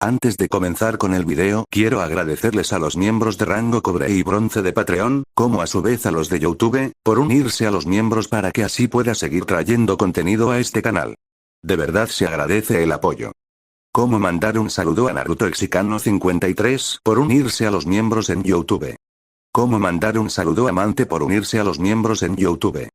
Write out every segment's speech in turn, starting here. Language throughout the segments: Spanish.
Antes de comenzar con el video, quiero agradecerles a los miembros de rango cobre y bronce de Patreon, como a su vez a los de YouTube, por unirse a los miembros para que así pueda seguir trayendo contenido a este canal. De verdad se agradece el apoyo. Como mandar un saludo a Naruto Exicano 53 por unirse a los miembros en YouTube. Como mandar un saludo a Mante por unirse a los miembros en YouTube.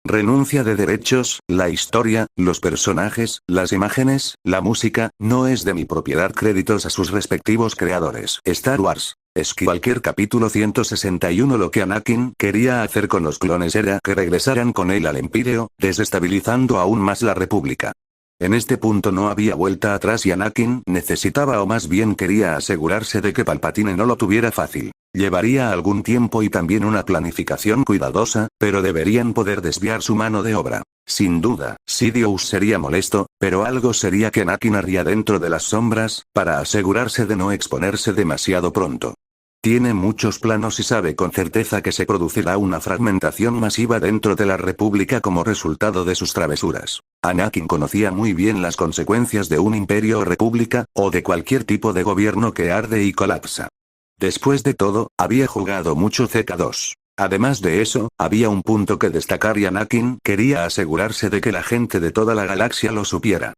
Renuncia de derechos, la historia, los personajes, las imágenes, la música, no es de mi propiedad, créditos a sus respectivos creadores. Star Wars. Skywalker capítulo 161. Lo que Anakin quería hacer con los clones era que regresaran con él al Imperio, desestabilizando aún más la República. En este punto no había vuelta atrás y Anakin necesitaba o más bien quería asegurarse de que Palpatine no lo tuviera fácil. Llevaría algún tiempo y también una planificación cuidadosa, pero deberían poder desviar su mano de obra. Sin duda, Sidious sería molesto, pero algo sería que Anakin haría dentro de las sombras, para asegurarse de no exponerse demasiado pronto. Tiene muchos planos y sabe con certeza que se producirá una fragmentación masiva dentro de la República como resultado de sus travesuras. Anakin conocía muy bien las consecuencias de un imperio o república, o de cualquier tipo de gobierno que arde y colapsa. Después de todo, había jugado mucho CK2. Además de eso, había un punto que destacar y Anakin quería asegurarse de que la gente de toda la galaxia lo supiera.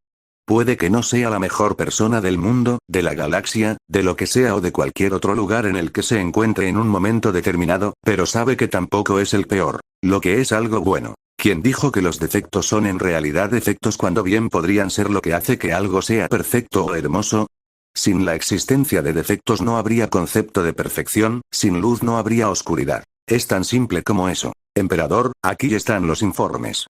Puede que no sea la mejor persona del mundo, de la galaxia, de lo que sea o de cualquier otro lugar en el que se encuentre en un momento determinado, pero sabe que tampoco es el peor, lo que es algo bueno. ¿Quién dijo que los defectos son en realidad defectos cuando bien podrían ser lo que hace que algo sea perfecto o hermoso? Sin la existencia de defectos no habría concepto de perfección, sin luz no habría oscuridad. Es tan simple como eso. Emperador, aquí están los informes.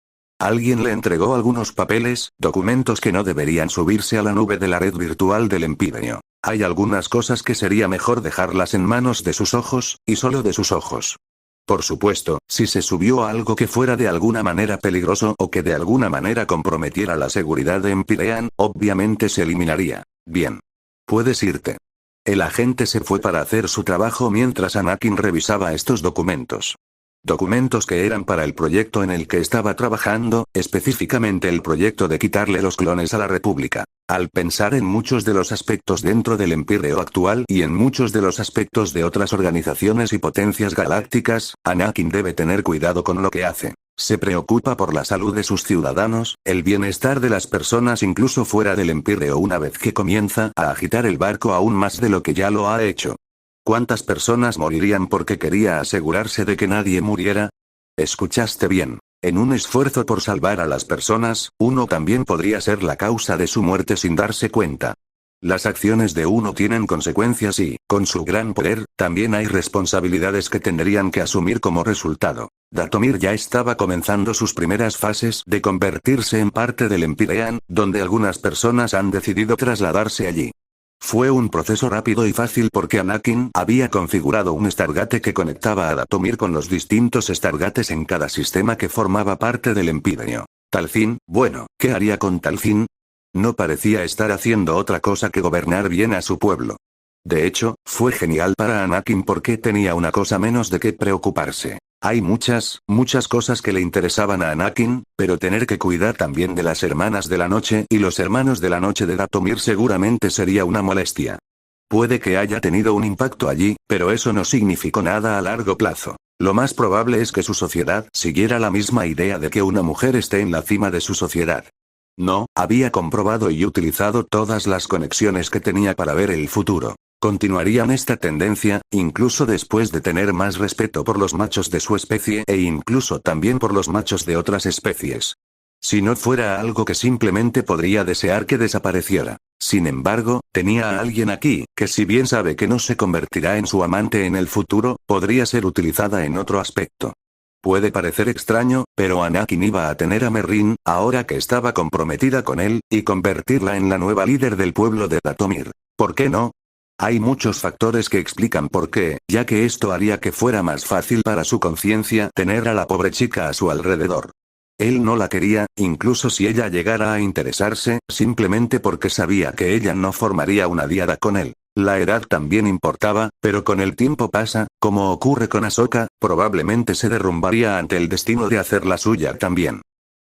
Alguien le entregó algunos papeles, documentos que no deberían subirse a la nube de la red virtual del Imperio. Hay algunas cosas que sería mejor dejarlas en manos de sus ojos, y solo de sus ojos. Por supuesto, si se subió algo que fuera de alguna manera peligroso o que de alguna manera comprometiera la seguridad de Empyrean, obviamente se eliminaría. Bien. Puedes irte. El agente se fue para hacer su trabajo mientras Anakin revisaba estos documentos. Documentos que eran para el proyecto en el que estaba trabajando, específicamente el proyecto de quitarle los clones a la República. Al pensar en muchos de los aspectos dentro del Imperio actual y en muchos de los aspectos de otras organizaciones y potencias galácticas, Anakin debe tener cuidado con lo que hace. Se preocupa por la salud de sus ciudadanos, el bienestar de las personas incluso fuera del Imperio una vez que comienza a agitar el barco aún más de lo que ya lo ha hecho. ¿Cuántas personas morirían porque quería asegurarse de que nadie muriera? Escuchaste bien. En un esfuerzo por salvar a las personas, uno también podría ser la causa de su muerte sin darse cuenta. Las acciones de uno tienen consecuencias y, con su gran poder, también hay responsabilidades que tendrían que asumir como resultado. Dathomir ya estaba comenzando sus primeras fases de convertirse en parte del Empyrean, donde algunas personas han decidido trasladarse allí. Fue un proceso rápido y fácil porque Anakin había configurado un Stargate que conectaba a Dathomir con los distintos Stargates en cada sistema que formaba parte del Imperio. Talzin, bueno, ¿qué haría con Talzin? No parecía estar haciendo otra cosa que gobernar bien a su pueblo. De hecho, fue genial para Anakin porque tenía una cosa menos de qué preocuparse. Hay muchas cosas que le interesaban a Anakin, pero tener que cuidar también de las hermanas de la noche y los hermanos de la noche de Dathomir seguramente sería una molestia. Puede que haya tenido un impacto allí, pero eso no significó nada a largo plazo. Lo más probable es que su sociedad siguiera la misma idea de que una mujer esté en la cima de su sociedad. No, había comprobado y utilizado todas las conexiones que tenía para ver el futuro. Continuarían esta tendencia, incluso después de tener más respeto por los machos de su especie e incluso también por los machos de otras especies. Si no fuera algo que simplemente podría desear que desapareciera. Sin embargo, tenía a alguien aquí, que si bien sabe que no se convertirá en su amante en el futuro, podría ser utilizada en otro aspecto. Puede parecer extraño, pero Anakin iba a tener a Merrin, ahora que estaba comprometida con él, y convertirla en la nueva líder del pueblo de Dathomir. ¿Por qué no? Hay muchos factores que explican por qué, ya que esto haría que fuera más fácil para su conciencia tener a la pobre chica a su alrededor. Él no la quería, incluso si ella llegara a interesarse, simplemente porque sabía que ella no formaría una diada con él. La edad también importaba, pero con el tiempo pasa, como ocurre con Ahsoka, probablemente se derrumbaría ante el destino de hacer la suya también.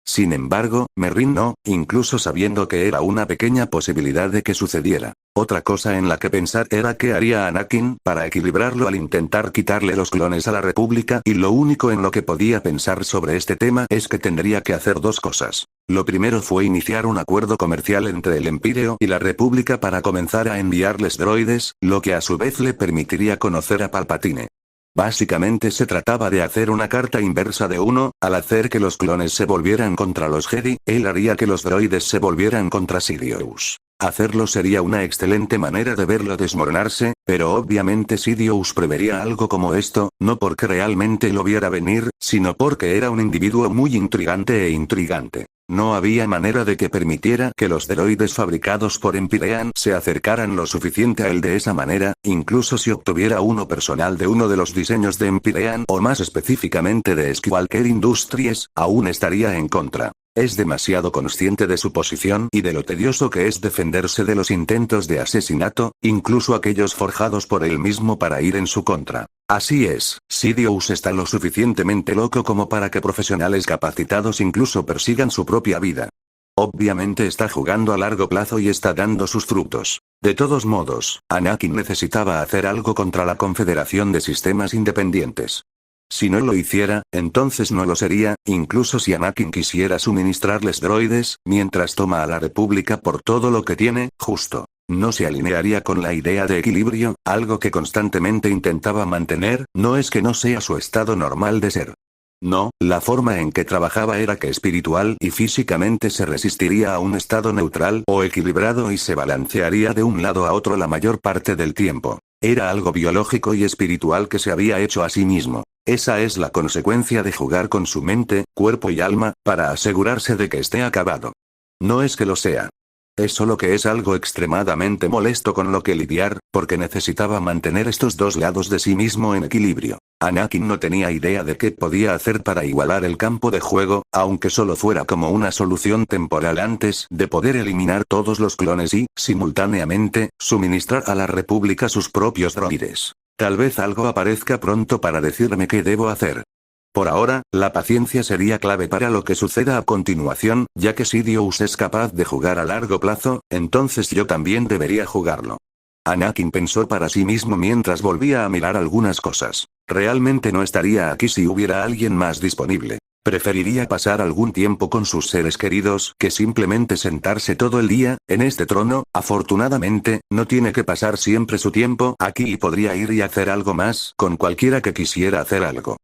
Sin embargo, Merrin no, incluso sabiendo que era una pequeña posibilidad de que sucediera. Otra cosa en la que pensar era qué haría Anakin para equilibrarlo al intentar quitarle los clones a la República, y lo único en lo que podía pensar sobre este tema es que tendría que hacer dos cosas. Lo primero fue iniciar un acuerdo comercial entre el Imperio y la República para comenzar a enviarles droides, lo que a su vez le permitiría conocer a Palpatine. Básicamente se trataba de hacer una carta inversa de uno, al hacer que los clones se volvieran contra los Jedi, él haría que los droides se volvieran contra Sidious. Hacerlo sería una excelente manera de verlo desmoronarse, pero obviamente Sidious prevería algo como esto, no porque realmente lo viera venir, sino porque era un individuo muy intrigante. No había manera de que permitiera que los droides fabricados por Empyrean se acercaran lo suficiente a él de esa manera, incluso si obtuviera uno personal de uno de los diseños de Empyrean o más específicamente de Skywalker Industries, aún estaría en contra. Es demasiado consciente de su posición y de lo tedioso que es defenderse de los intentos de asesinato, incluso aquellos forjados por él mismo para ir en su contra. Así es, Sidious está lo suficientemente loco como para que profesionales capacitados incluso persigan su propia vida. Obviamente está jugando a largo plazo y está dando sus frutos. De todos modos, Anakin necesitaba hacer algo contra la Confederación de Sistemas Independientes. Si no lo hiciera, entonces no lo sería, incluso si Anakin quisiera suministrarles droides, mientras toma a la República por todo lo que tiene, justo. No se alinearía con la idea de equilibrio, algo que constantemente intentaba mantener, no es que no sea su estado normal de ser. No, la forma en que trabajaba era que espiritual y físicamente se resistiría a un estado neutral o equilibrado y se balancearía de un lado a otro la mayor parte del tiempo. Era algo biológico y espiritual que se había hecho a sí mismo. Esa es la consecuencia de jugar con su mente, cuerpo y alma, para asegurarse de que esté acabado. No es que lo sea. Es solo que es algo extremadamente molesto con lo que lidiar, porque necesitaba mantener estos dos lados de sí mismo en equilibrio. Anakin no tenía idea de qué podía hacer para igualar el campo de juego, aunque solo fuera como una solución temporal antes de poder eliminar todos los clones y, simultáneamente, suministrar a la República sus propios droides. Tal vez algo aparezca pronto para decirme qué debo hacer. Por ahora, la paciencia sería clave para lo que suceda a continuación, ya que Sidious es capaz de jugar a largo plazo, entonces yo también debería jugarlo. Anakin pensó para sí mismo mientras volvía a mirar algunas cosas. Realmente no estaría aquí si hubiera alguien más disponible. Preferiría pasar algún tiempo con sus seres queridos que simplemente sentarse todo el día, en este trono. Afortunadamente, no tiene que pasar siempre su tiempo aquí y podría ir y hacer algo más con cualquiera que quisiera hacer algo.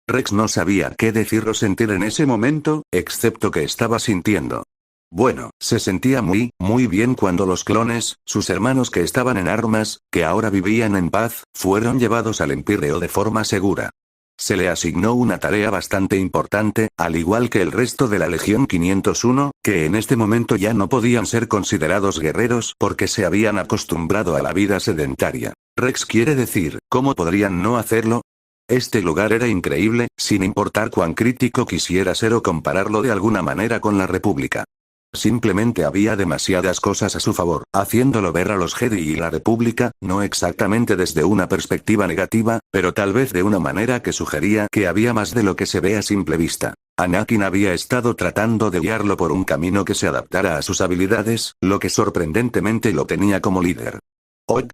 Rex no sabía qué decir o sentir en ese momento, excepto que estaba sintiendo. Bueno, se sentía muy bien cuando los clones, sus hermanos que estaban en armas, que ahora vivían en paz, fueron llevados al Empíreo de forma segura. Se le asignó una tarea bastante importante, al igual que el resto de la Legión 501, que en este momento ya no podían ser considerados guerreros porque se habían acostumbrado a la vida sedentaria. Rex quiere decir, ¿cómo podrían no hacerlo? Este lugar era increíble, sin importar cuán crítico quisiera ser o compararlo de alguna manera con la República. Simplemente había demasiadas cosas a su favor, haciéndolo ver a los Jedi y la República, no exactamente desde una perspectiva negativa, pero tal vez de una manera que sugería que había más de lo que se ve a simple vista. Anakin había estado tratando de guiarlo por un camino que se adaptara a sus habilidades, lo que sorprendentemente lo tenía como líder.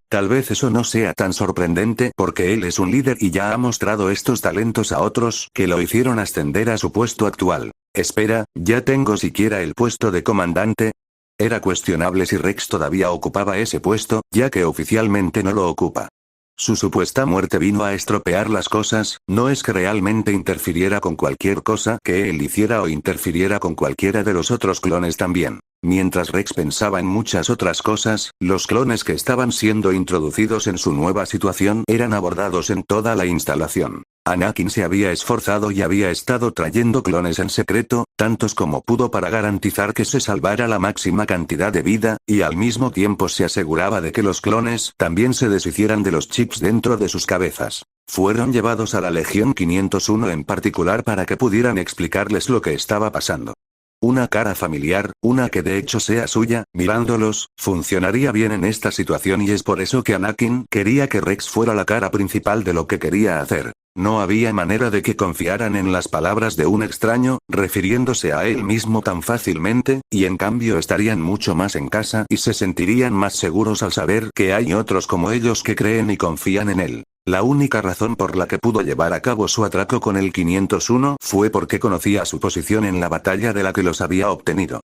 Tal vez eso no sea tan sorprendente porque él es un líder y ya ha mostrado estos talentos a otros que lo hicieron ascender a su puesto actual. Espera, ¿ya tengo siquiera el puesto de comandante? Era cuestionable si Rex todavía ocupaba ese puesto, ya que oficialmente no lo ocupa. Su supuesta muerte vino a estropear las cosas, no es que realmente interfiriera con cualquier cosa que él hiciera o interfiriera con cualquiera de los otros clones también. Mientras Rex pensaba en muchas otras cosas, los clones que estaban siendo introducidos en su nueva situación eran abordados en toda la instalación. Anakin se había esforzado y había estado trayendo clones en secreto, tantos como pudo para garantizar que se salvara la máxima cantidad de vida, y al mismo tiempo se aseguraba de que los clones también se deshicieran de los chips dentro de sus cabezas. Fueron llevados a la Legión 501 en particular para que pudieran explicarles lo que estaba pasando. Una cara familiar, una que de hecho sea suya, mirándolos, funcionaría bien en esta situación y es por eso que Anakin quería que Rex fuera la cara principal de lo que quería hacer. No había manera de que confiaran en las palabras de un extraño, refiriéndose a él mismo tan fácilmente, y en cambio estarían mucho más en casa y se sentirían más seguros al saber que hay otros como ellos que creen y confían en él. La única razón por la que pudo llevar a cabo su atraco con el 501 fue porque conocía su posición en la batalla de la que los había obtenido.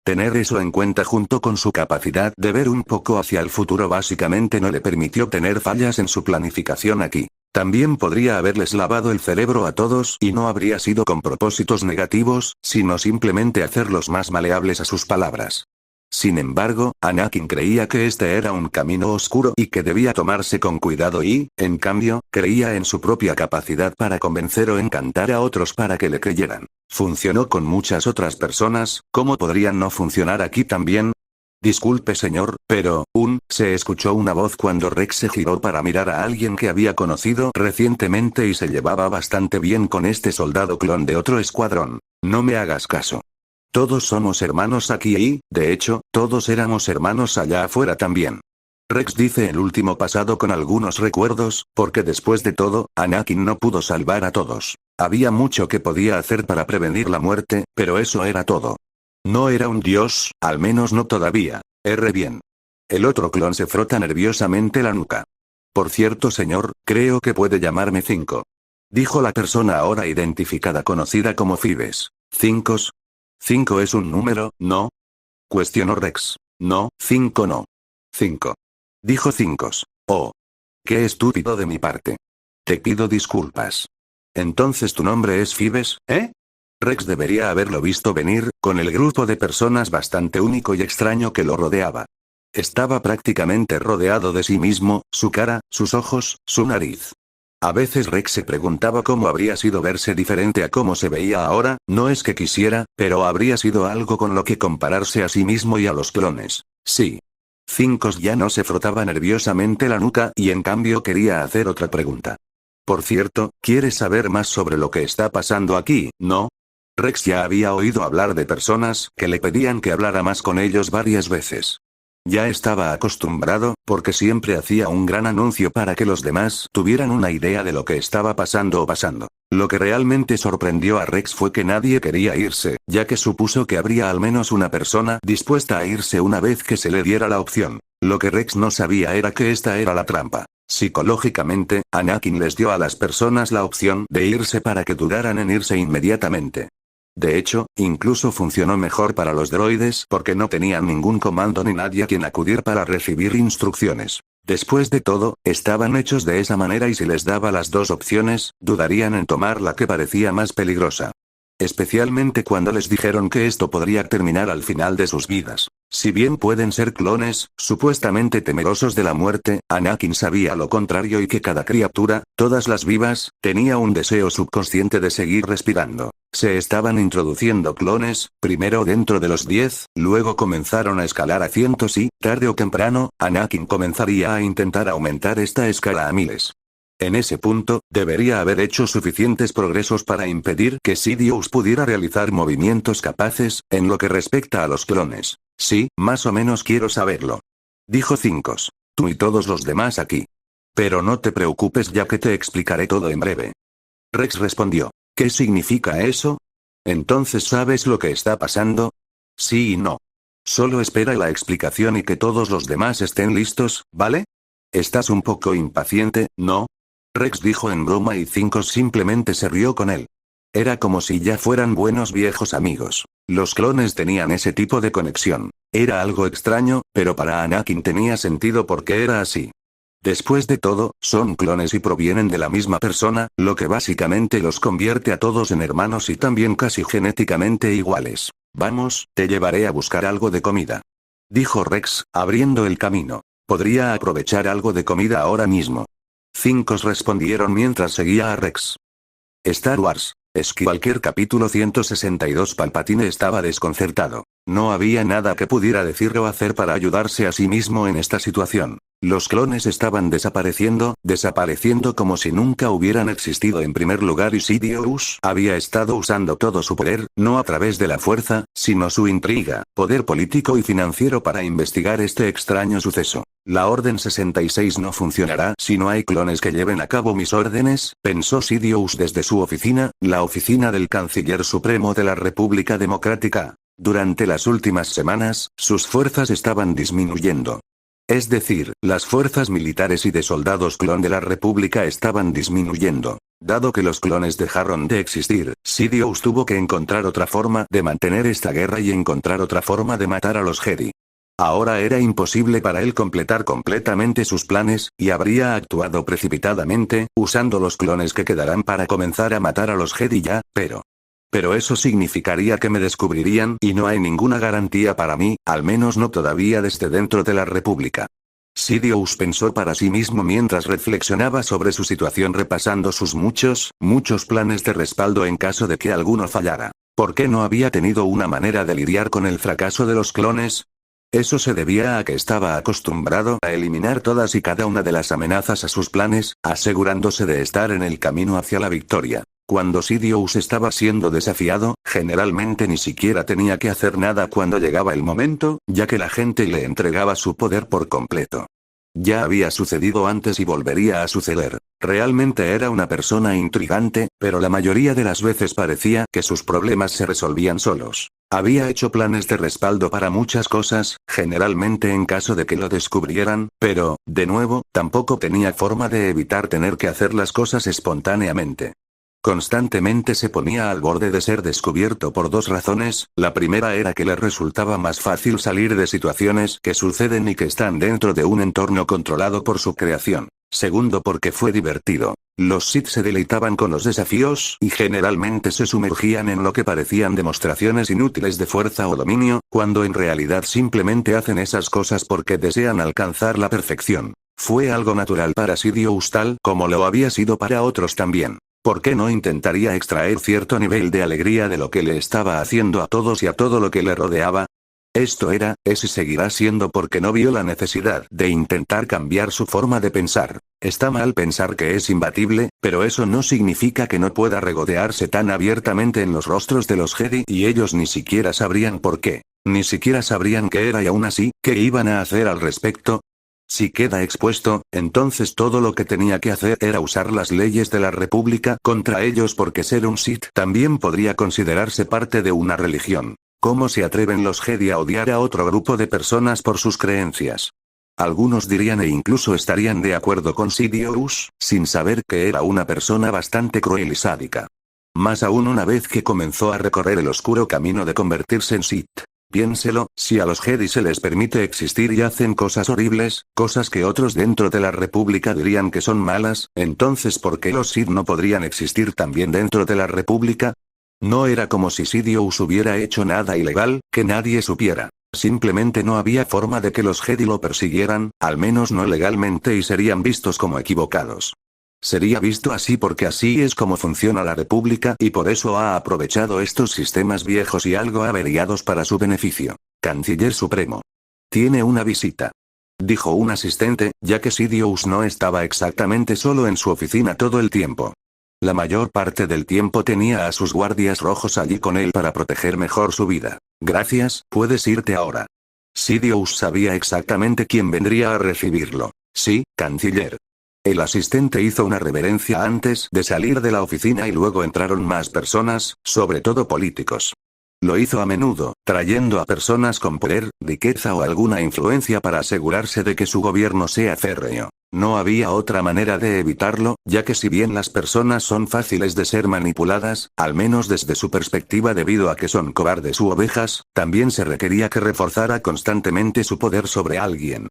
Tener eso en cuenta junto con su capacidad de ver un poco hacia el futuro básicamente no le permitió tener fallas en su planificación aquí. También podría haberles lavado el cerebro a todos y no habría sido con propósitos negativos, sino simplemente hacerlos más maleables a sus palabras. Sin embargo, Anakin creía que este era un camino oscuro y que debía tomarse con cuidado y, en cambio, creía en su propia capacidad para convencer o encantar a otros para que le creyeran. Funcionó con muchas otras personas, ¿cómo podrían no funcionar aquí también? Disculpe señor, pero, se escuchó una voz cuando Rex se giró para mirar a alguien que había conocido recientemente y se llevaba bastante bien con este soldado clon de otro escuadrón. No me hagas caso. Todos somos hermanos aquí y, de hecho, todos éramos hermanos allá afuera también. Rex dice el último pasado con algunos recuerdos, porque después de todo, Anakin no pudo salvar a todos. Había mucho que podía hacer para prevenir la muerte, pero eso era todo. No era un dios, al menos no todavía. Bien. El otro clon se frota nerviosamente la nuca. Por cierto señor, creo que puede llamarme 5. Dijo la persona ahora identificada conocida como Fives. ¿5? 5 es un número, ¿no? Cuestionó Rex. No, 5 no. 5. Dijo 5. Oh. Qué estúpido de mi parte. Te pido disculpas. Entonces tu nombre es Fives, ¿eh? Rex debería haberlo visto venir, con el grupo de personas bastante único y extraño que lo rodeaba. Estaba prácticamente rodeado de sí mismo, su cara, sus ojos, su nariz. A veces Rex se preguntaba cómo habría sido verse diferente a cómo se veía ahora, no es que quisiera, pero habría sido algo con lo que compararse a sí mismo y a los clones. Sí. 5 ya no se frotaba nerviosamente la nuca y en cambio quería hacer otra pregunta. Por cierto, ¿quieres saber más sobre lo que está pasando aquí, no? Rex ya había oído hablar de personas que le pedían que hablara más con ellos varias veces. Ya estaba acostumbrado, porque siempre hacía un gran anuncio para que los demás tuvieran una idea de lo que estaba pasando o pasando. Lo que realmente sorprendió a Rex fue que nadie quería irse, ya que supuso que habría al menos una persona dispuesta a irse una vez que se le diera la opción. Lo que Rex no sabía era que esta era la trampa. Psicológicamente, Anakin les dio a las personas la opción de irse para que dudaran en irse inmediatamente. De hecho, incluso funcionó mejor para los droides porque no tenían ningún comando ni nadie a quien acudir para recibir instrucciones. Después de todo, estaban hechos de esa manera y si les daba las dos opciones, dudarían en tomar la que parecía más peligrosa. Especialmente cuando les dijeron que esto podría terminar al final de sus vidas. Si bien pueden ser clones, supuestamente temerosos de la muerte, Anakin sabía lo contrario y que cada criatura, todas las vivas, tenía un deseo subconsciente de seguir respirando. Se estaban introduciendo clones, primero dentro de los 10, luego comenzaron a escalar a cientos y, tarde o temprano, Anakin comenzaría a intentar aumentar esta escala a miles. En ese punto, debería haber hecho suficientes progresos para impedir que Sidious pudiera realizar movimientos capaces, en lo que respecta a los clones. Sí, más o menos quiero saberlo. Dijo 5. Tú y todos los demás aquí. Pero no te preocupes ya que te explicaré todo en breve. Rex respondió. ¿Qué significa eso? ¿Entonces sabes lo que está pasando? Sí y no. Solo espera la explicación y que todos los demás estén listos, ¿vale? Estás un poco impaciente, ¿no? Rex dijo en broma y 5 simplemente se rió con él. Era como si ya fueran buenos viejos amigos. Los clones tenían ese tipo de conexión. Era algo extraño, pero para Anakin tenía sentido porque era así. Después de todo, son clones y provienen de la misma persona, lo que básicamente los convierte a todos en hermanos y también casi genéticamente iguales. Vamos, te llevaré a buscar algo de comida. Dijo Rex, abriendo el camino. Podría aprovechar algo de comida ahora mismo. 5 respondieron mientras seguía a Rex. Star Wars. Skywalker capítulo 162. Palpatine estaba desconcertado. No había nada que pudiera decir o hacer para ayudarse a sí mismo en esta situación. Los clones estaban desapareciendo como si nunca hubieran existido en primer lugar y Sidious había estado usando todo su poder, no a través de la fuerza, sino su intriga, poder político y financiero para investigar este extraño suceso. La Orden 66 no funcionará si no hay clones que lleven a cabo mis órdenes, pensó Sidious desde su oficina, la oficina del Canciller Supremo de la República Democrática. Durante las últimas semanas, sus fuerzas estaban disminuyendo. Es decir, las fuerzas militares y de soldados clon de la República estaban disminuyendo. Dado que los clones dejaron de existir, Sidious tuvo que encontrar otra forma de mantener esta guerra y encontrar otra forma de matar a los Jedi. Ahora era imposible para él completar completamente sus planes, y habría actuado precipitadamente, usando los clones que quedarán para comenzar a matar a los Jedi ya, pero eso significaría que me descubrirían y no hay ninguna garantía para mí, al menos no todavía desde dentro de la República. Sidious pensó para sí mismo mientras reflexionaba sobre su situación repasando sus muchos planes de respaldo en caso de que alguno fallara. ¿Por qué no había tenido una manera de lidiar con el fracaso de los clones? Eso se debía a que estaba acostumbrado a eliminar todas y cada una de las amenazas a sus planes, asegurándose de estar en el camino hacia la victoria. Cuando Sidious estaba siendo desafiado, generalmente ni siquiera tenía que hacer nada cuando llegaba el momento, ya que la gente le entregaba su poder por completo. Ya había sucedido antes y volvería a suceder. Realmente era una persona intrigante, pero la mayoría de las veces parecía que sus problemas se resolvían solos. Había hecho planes de respaldo para muchas cosas, generalmente en caso de que lo descubrieran, pero, de nuevo, tampoco tenía forma de evitar tener que hacer las cosas espontáneamente. Constantemente se ponía al borde de ser descubierto por dos razones. La primera era que le resultaba más fácil salir de situaciones que suceden y que están dentro de un entorno controlado por su creación. Segundo, porque fue divertido. Los Sith se deleitaban con los desafíos y generalmente se sumergían en lo que parecían demostraciones inútiles de fuerza o dominio, cuando en realidad simplemente hacen esas cosas porque desean alcanzar la perfección. Fue algo natural para Sidious tal como lo había sido para otros también. ¿Por qué no intentaría extraer cierto nivel de alegría de lo que le estaba haciendo a todos y a todo lo que le rodeaba? Esto es y seguirá siendo porque no vio la necesidad de intentar cambiar su forma de pensar. Está mal pensar que es imbatible, pero eso no significa que no pueda regodearse tan abiertamente en los rostros de los Jedi y ellos ni siquiera sabrían por qué. Ni siquiera sabrían qué era y aún así, ¿qué iban a hacer al respecto? Si queda expuesto, entonces todo lo que tenía que hacer era usar las leyes de la República contra ellos porque ser un Sith también podría considerarse parte de una religión. ¿Cómo se atreven los Jedi a odiar a otro grupo de personas por sus creencias? Algunos dirían e incluso estarían de acuerdo con Sidious, sin saber que era una persona bastante cruel y sádica. Más aún una vez que comenzó a recorrer el oscuro camino de convertirse en Sith. Piénselo, si a los Jedi se les permite existir y hacen cosas horribles, cosas que otros dentro de la República dirían que son malas, entonces ¿por qué los Sith no podrían existir también dentro de la República? No era como si Sidious hubiera hecho nada ilegal, que nadie supiera. Simplemente no había forma de que los Jedi lo persiguieran, al menos no legalmente y serían vistos como equivocados. Sería visto así porque así es como funciona la República y por eso ha aprovechado estos sistemas viejos y algo averiados para su beneficio. Canciller Supremo. Tiene una visita. Dijo un asistente, ya que Sidious no estaba exactamente solo en su oficina todo el tiempo. La mayor parte del tiempo tenía a sus guardias rojos allí con él para proteger mejor su vida. Gracias, puedes irte ahora. Sidious sabía exactamente quién vendría a recibirlo. Sí, canciller. El asistente hizo una reverencia antes de salir de la oficina y luego entraron más personas, sobre todo políticos. Lo hizo a menudo, trayendo a personas con poder, riqueza o alguna influencia para asegurarse de que su gobierno sea férreo. No había otra manera de evitarlo, ya que si bien las personas son fáciles de ser manipuladas, al menos desde su perspectiva debido a que son cobardes u ovejas, también se requería que reforzara constantemente su poder sobre alguien.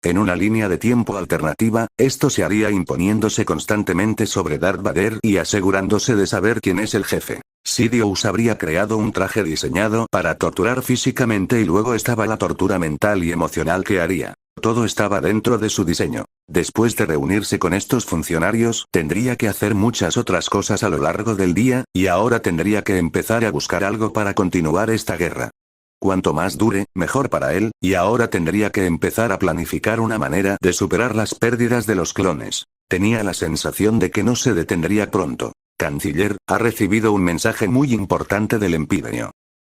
En una línea de tiempo alternativa, esto se haría imponiéndose constantemente sobre Darth Vader y asegurándose de saber quién es el jefe. Sidious habría creado un traje diseñado para torturar físicamente y luego estaba la tortura mental y emocional que haría. Todo estaba dentro de su diseño. Después de reunirse con estos funcionarios, tendría que hacer muchas otras cosas a lo largo del día, y ahora tendría que empezar a buscar algo para continuar esta guerra. Cuanto más dure, mejor para él, y ahora tendría que empezar a planificar una manera de superar las pérdidas de los clones. Tenía la sensación de que no se detendría pronto. Canciller, ha recibido un mensaje muy importante del Empirio.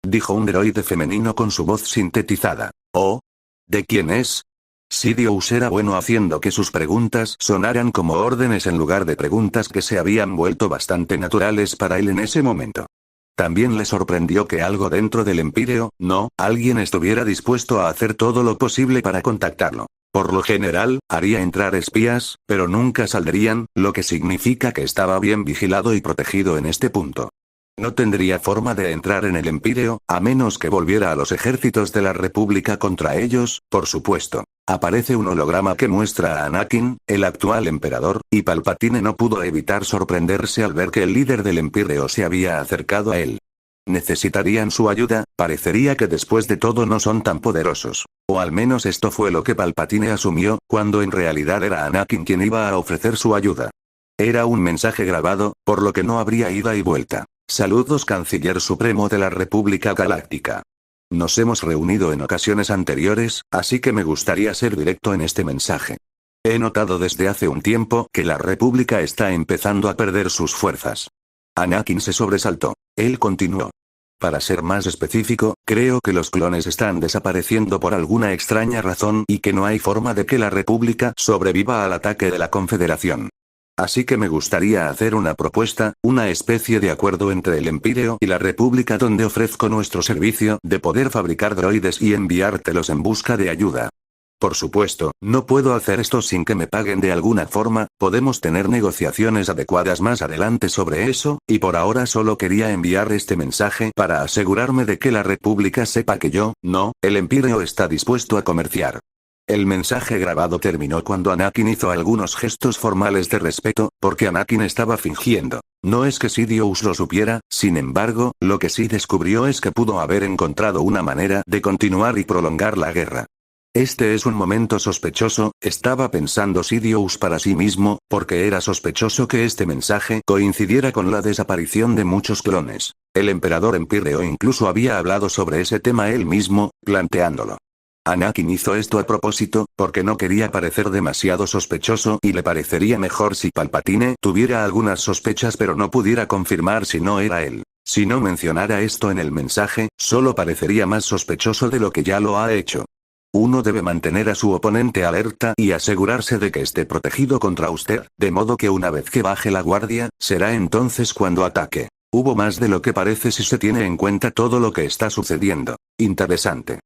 Dijo un droide femenino con su voz sintetizada. ¿Oh? ¿De quién es? Sidious era bueno haciendo que sus preguntas sonaran como órdenes en lugar de preguntas que se habían vuelto bastante naturales para él en ese momento. También le sorprendió que algo dentro del Empíreo, alguien estuviera dispuesto a hacer todo lo posible para contactarlo. Por lo general, haría entrar espías, pero nunca saldrían, lo que significa que estaba bien vigilado y protegido en este punto. No tendría forma de entrar en el Empíreo, a menos que volviera a los ejércitos de la República contra ellos, por supuesto. Aparece un holograma que muestra a Anakin, el actual emperador, y Palpatine no pudo evitar sorprenderse al ver que el líder del Empíreo se había acercado a él. Necesitarían su ayuda, parecería que después de todo no son tan poderosos. O al menos esto fue lo que Palpatine asumió, cuando en realidad era Anakin quien iba a ofrecer su ayuda. Era un mensaje grabado, por lo que no habría ida y vuelta. Saludos Canciller Supremo de la República Galáctica. Nos hemos reunido en ocasiones anteriores, así que me gustaría ser directo en este mensaje. He notado desde hace un tiempo que la República está empezando a perder sus fuerzas. Anakin se sobresaltó. Él continuó. Para ser más específico, creo que los clones están desapareciendo por alguna extraña razón y que no hay forma de que la República sobreviva al ataque de la Confederación. Así que me gustaría hacer una propuesta, una especie de acuerdo entre el Empíreo y la República donde ofrezco nuestro servicio de poder fabricar droides y enviártelos en busca de ayuda. Por supuesto, no puedo hacer esto sin que me paguen de alguna forma, podemos tener negociaciones adecuadas más adelante sobre eso, y por ahora solo quería enviar este mensaje para asegurarme de que la República sepa que el Empíreo está dispuesto a comerciar. El mensaje grabado terminó cuando Anakin hizo algunos gestos formales de respeto, porque Anakin estaba fingiendo. No es que Sidious lo supiera, sin embargo, lo que sí descubrió es que pudo haber encontrado una manera de continuar y prolongar la guerra. Este es un momento sospechoso, estaba pensando Sidious para sí mismo, porque era sospechoso que este mensaje coincidiera con la desaparición de muchos clones. El emperador Empíreo incluso había hablado sobre ese tema él mismo, planteándolo. Anakin hizo esto a propósito, porque no quería parecer demasiado sospechoso y le parecería mejor si Palpatine tuviera algunas sospechas pero no pudiera confirmar si no era él. Si no mencionara esto en el mensaje, solo parecería más sospechoso de lo que ya lo ha hecho. Uno debe mantener a su oponente alerta y asegurarse de que esté protegido contra usted, de modo que una vez que baje la guardia, será entonces cuando ataque. Hubo más de lo que parece si se tiene en cuenta todo lo que está sucediendo. Interesante.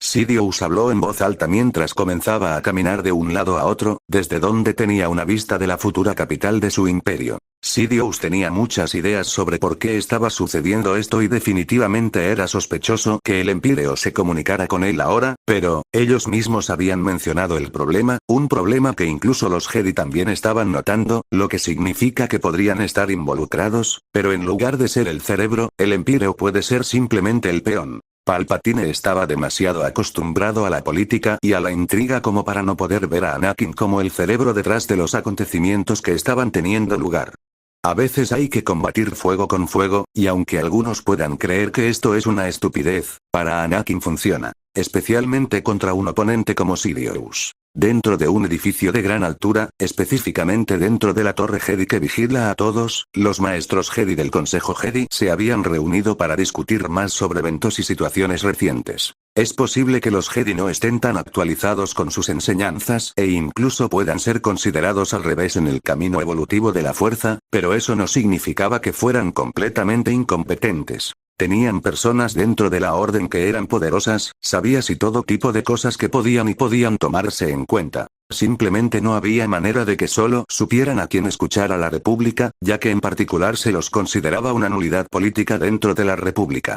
Sidious habló en voz alta mientras comenzaba a caminar de un lado a otro, desde donde tenía una vista de la futura capital de su imperio. Sidious tenía muchas ideas sobre por qué estaba sucediendo esto y definitivamente era sospechoso que el Empíreo se comunicara con él ahora, pero, ellos mismos habían mencionado el problema, un problema que incluso los Jedi también estaban notando, lo que significa que podrían estar involucrados, pero en lugar de ser el cerebro, el Empíreo puede ser simplemente el peón. Palpatine estaba demasiado acostumbrado a la política y a la intriga como para no poder ver a Anakin como el cerebro detrás de los acontecimientos que estaban teniendo lugar. A veces hay que combatir fuego con fuego, y aunque algunos puedan creer que esto es una estupidez, para Anakin funciona, especialmente contra un oponente como Sidious. Dentro de un edificio de gran altura, específicamente dentro de la Torre Jedi que vigila a todos, los maestros Jedi del Consejo Jedi se habían reunido para discutir más sobre eventos y situaciones recientes. Es posible que los Jedi no estén tan actualizados con sus enseñanzas e incluso puedan ser considerados al revés en el camino evolutivo de la fuerza, pero eso no significaba que fueran completamente incompetentes. Tenían personas dentro de la orden que eran poderosas, sabias y todo tipo de cosas que podían tomarse en cuenta. Simplemente no había manera de que solo supieran a quién escuchar a la República, ya que en particular se los consideraba una nulidad política dentro de la República.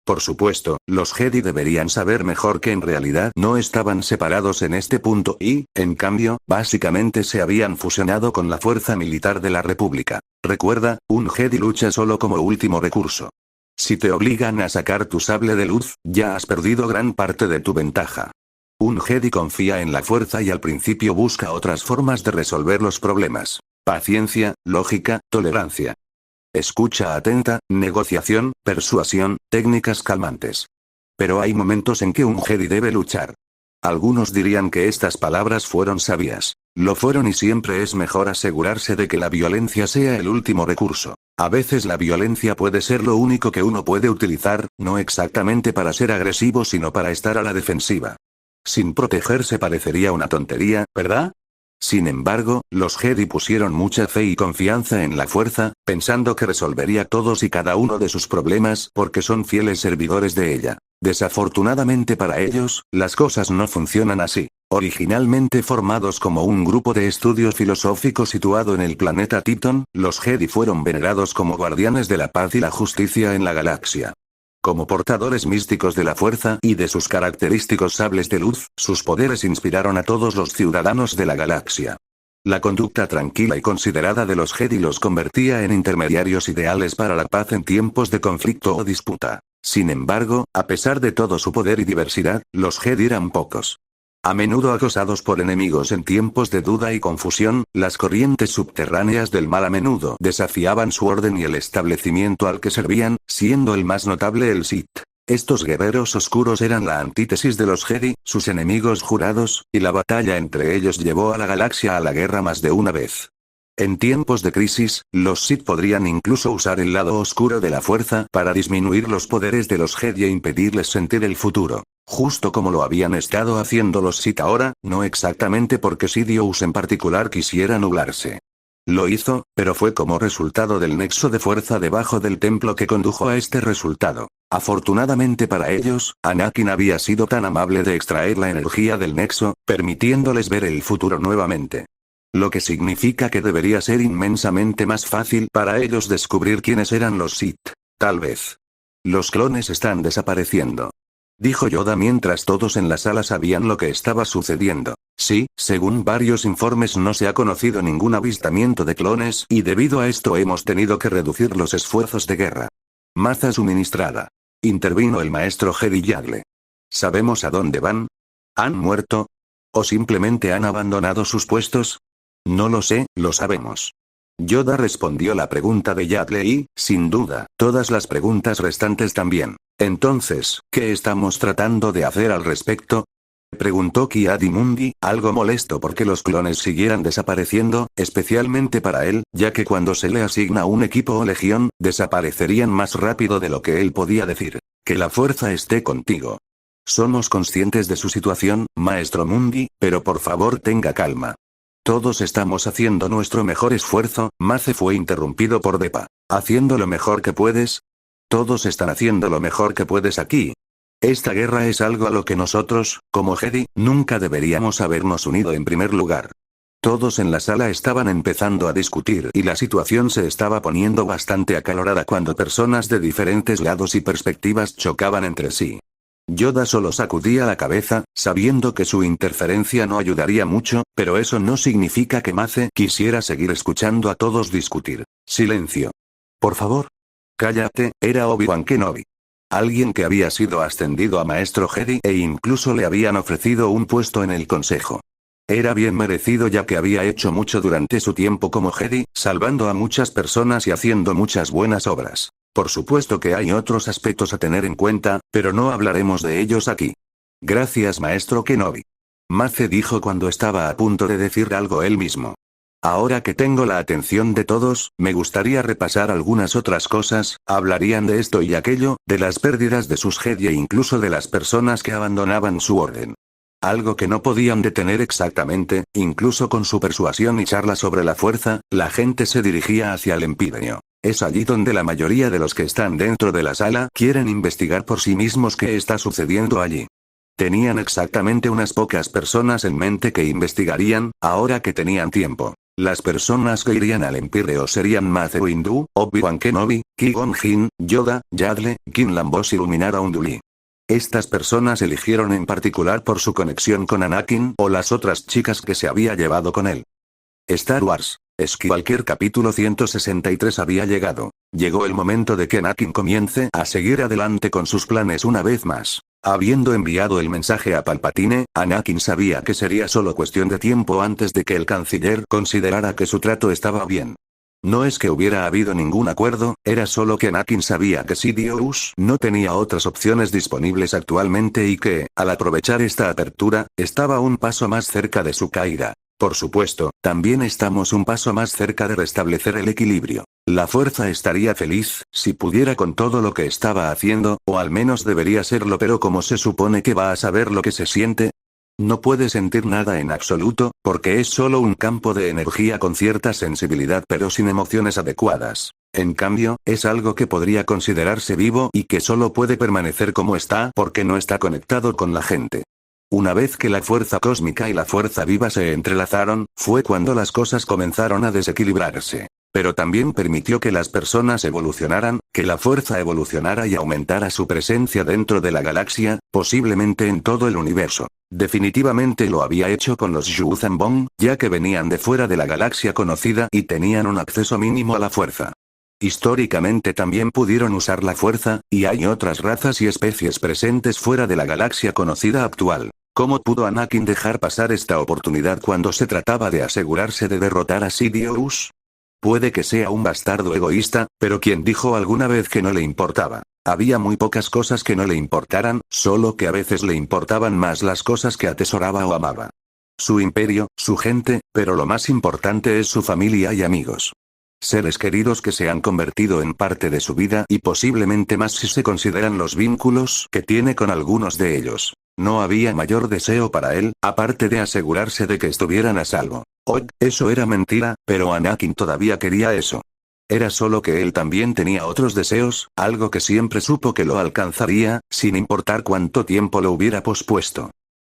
Por supuesto, los Jedi deberían saber mejor que en realidad no estaban separados en este punto y, en cambio, básicamente se habían fusionado con la fuerza militar de la República. Recuerda, un Jedi lucha solo como último recurso. Si te obligan a sacar tu sable de luz, ya has perdido gran parte de tu ventaja. Un Jedi confía en la fuerza y al principio busca otras formas de resolver los problemas. Paciencia, lógica, tolerancia. Escucha atenta, negociación, persuasión, técnicas calmantes. Pero hay momentos en que un Jedi debe luchar. Algunos dirían que estas palabras fueron sabias. Lo fueron y siempre es mejor asegurarse de que la violencia sea el último recurso. A veces la violencia puede ser lo único que uno puede utilizar, no exactamente para ser agresivo sino para estar a la defensiva. sin protegerse parecería una tontería, ¿verdad? Sin embargo, los Jedi pusieron mucha fe y confianza en la fuerza, pensando que resolvería todos y cada uno de sus problemas porque son fieles servidores de ella. Desafortunadamente para ellos, las cosas no funcionan así. Originalmente formados como un grupo de estudios filosóficos situado en el planeta Titon, los Jedi fueron venerados como guardianes de la paz y la justicia en la galaxia. Como portadores místicos de la fuerza y de sus característicos sables de luz, sus poderes inspiraron a todos los ciudadanos de la galaxia. La conducta tranquila y considerada de los Jedi los convertía en intermediarios ideales para la paz en tiempos de conflicto o disputa. Sin embargo, a pesar de todo su poder y diversidad, los Jedi eran pocos. A menudo acosados por enemigos en tiempos de duda y confusión, las corrientes subterráneas del mal a menudo desafiaban su orden y el establecimiento al que servían, siendo el más notable el Sith. Estos guerreros oscuros eran la antítesis de los Jedi, sus enemigos jurados, y la batalla entre ellos llevó a la galaxia a la guerra más de una vez. En tiempos de crisis, los Sith podrían incluso usar el lado oscuro de la fuerza para disminuir los poderes de los Jedi e impedirles sentir el futuro. Justo como lo habían estado haciendo los Sith ahora, no exactamente porque Sidious en particular quisiera nublarse. Lo hizo, pero fue como resultado del nexo de fuerza debajo del templo que condujo a este resultado. Afortunadamente para ellos, Anakin había sido tan amable de extraer la energía del nexo, permitiéndoles ver el futuro nuevamente. Lo que significa que debería ser inmensamente más fácil para ellos descubrir quiénes eran los Sith. Tal vez. Los clones están desapareciendo, dijo Yoda mientras todos en la sala sabían lo que estaba sucediendo. Sí, según varios informes no se ha conocido ningún avistamiento de clones y debido a esto hemos tenido que reducir los esfuerzos de guerra. Maza suministrada. Intervino el maestro Jedi Yaddle. ¿Sabemos a dónde van? ¿Han muerto? ¿O simplemente han abandonado sus puestos? No lo sé, lo sabemos. Yoda respondió la pregunta de Yaddle y, sin duda, todas las preguntas restantes también. Entonces, ¿qué estamos tratando de hacer al respecto? Preguntó Ki-Adi-Mundi, algo molesto porque los clones siguieran desapareciendo, especialmente para él, ya que cuando se le asigna un equipo o legión, desaparecerían más rápido de lo que él podía decir. Que la fuerza esté contigo. Somos conscientes de su situación, maestro Mundi, pero por favor tenga calma. Todos estamos haciendo nuestro mejor esfuerzo. Mace fue interrumpido por Depa. ¿Haciendo lo mejor que puedes? Todos están haciendo lo mejor que puedes aquí. Esta guerra es algo a lo que nosotros, como Jedi, nunca deberíamos habernos unido en primer lugar. Todos en la sala estaban empezando a discutir y la situación se estaba poniendo bastante acalorada cuando personas de diferentes lados y perspectivas chocaban entre sí. Yoda solo sacudía la cabeza, sabiendo que su interferencia no ayudaría mucho, pero eso no significa que Mace quisiera seguir escuchando a todos discutir. Silencio. Por favor. Cállate, era Obi-Wan Kenobi. Alguien que había sido ascendido a maestro Jedi e incluso le habían ofrecido un puesto en el consejo. Era bien merecido ya que había hecho mucho durante su tiempo como Jedi, salvando a muchas personas y haciendo muchas buenas obras. Por supuesto que hay otros aspectos a tener en cuenta, pero no hablaremos de ellos aquí. Gracias maestro Kenobi. Mace dijo cuando estaba a punto de decir algo él mismo. Ahora que tengo la atención de todos, me gustaría repasar algunas otras cosas. Hablarían de esto y aquello, de las pérdidas de sus Jedi e incluso de las personas que abandonaban su orden. Algo que no podían detener exactamente, incluso con su persuasión y charla sobre la fuerza, la gente se dirigía hacia el Empíreo. Es allí donde la mayoría de los que están dentro de la sala quieren investigar por sí mismos qué está sucediendo allí. Tenían exactamente unas pocas personas en mente que investigarían, ahora que tenían tiempo. Las personas que irían al Empíreo serían Mace Windu, Obi-Wan Kenobi, Qui-Gon Jinn, Yoda, Yaddle, Quinlan Vos y Luminara Unduli. Estas personas eligieron en particular por su conexión con Anakin o las otras chicas que se había llevado con él. Star Wars. Skywalker capítulo 163 había llegado. Llegó el momento de que Anakin comience a seguir adelante con sus planes una vez más. Habiendo enviado el mensaje a Palpatine, Anakin sabía que sería solo cuestión de tiempo antes de que el canciller considerara que su trato estaba bien. No es que hubiera habido ningún acuerdo, era solo que Anakin sabía que Sidious no tenía otras opciones disponibles actualmente y que, al aprovechar esta apertura, estaba un paso más cerca de su caída. Por supuesto, también estamos un paso más cerca de restablecer el equilibrio. La fuerza estaría feliz, si pudiera con todo lo que estaba haciendo, o al menos debería serlo, pero ¿cómo se supone que va a saber lo que se siente? No puede sentir nada en absoluto, porque es solo un campo de energía con cierta sensibilidad pero sin emociones adecuadas. En cambio, es algo que podría considerarse vivo y que solo puede permanecer como está porque no está conectado con la gente. Una vez que la fuerza cósmica y la fuerza viva se entrelazaron, fue cuando las cosas comenzaron a desequilibrarse. Pero también permitió que las personas evolucionaran, que la fuerza evolucionara y aumentara su presencia dentro de la galaxia, posiblemente en todo el universo. Definitivamente lo había hecho con los Yuuzhan, ya que venían de fuera de la galaxia conocida y tenían un acceso mínimo a la fuerza. Históricamente también pudieron usar la fuerza, y hay otras razas y especies presentes fuera de la galaxia conocida actual. ¿Cómo pudo Anakin dejar pasar esta oportunidad cuando se trataba de asegurarse de derrotar a Sidious? Puede que sea un bastardo egoísta, pero ¿quién dijo alguna vez que no le importaba? Había muy pocas cosas que no le importaran, solo que a veces le importaban más las cosas que atesoraba o amaba. Su imperio, su gente, pero lo más importante es su familia y amigos. Seres queridos que se han convertido en parte de su vida y posiblemente más si se consideran los vínculos que tiene con algunos de ellos. No había mayor deseo para él, aparte de asegurarse de que estuvieran a salvo. Eso era mentira, pero Anakin todavía quería eso. Era solo que él también tenía otros deseos, algo que siempre supo que lo alcanzaría, sin importar cuánto tiempo lo hubiera pospuesto.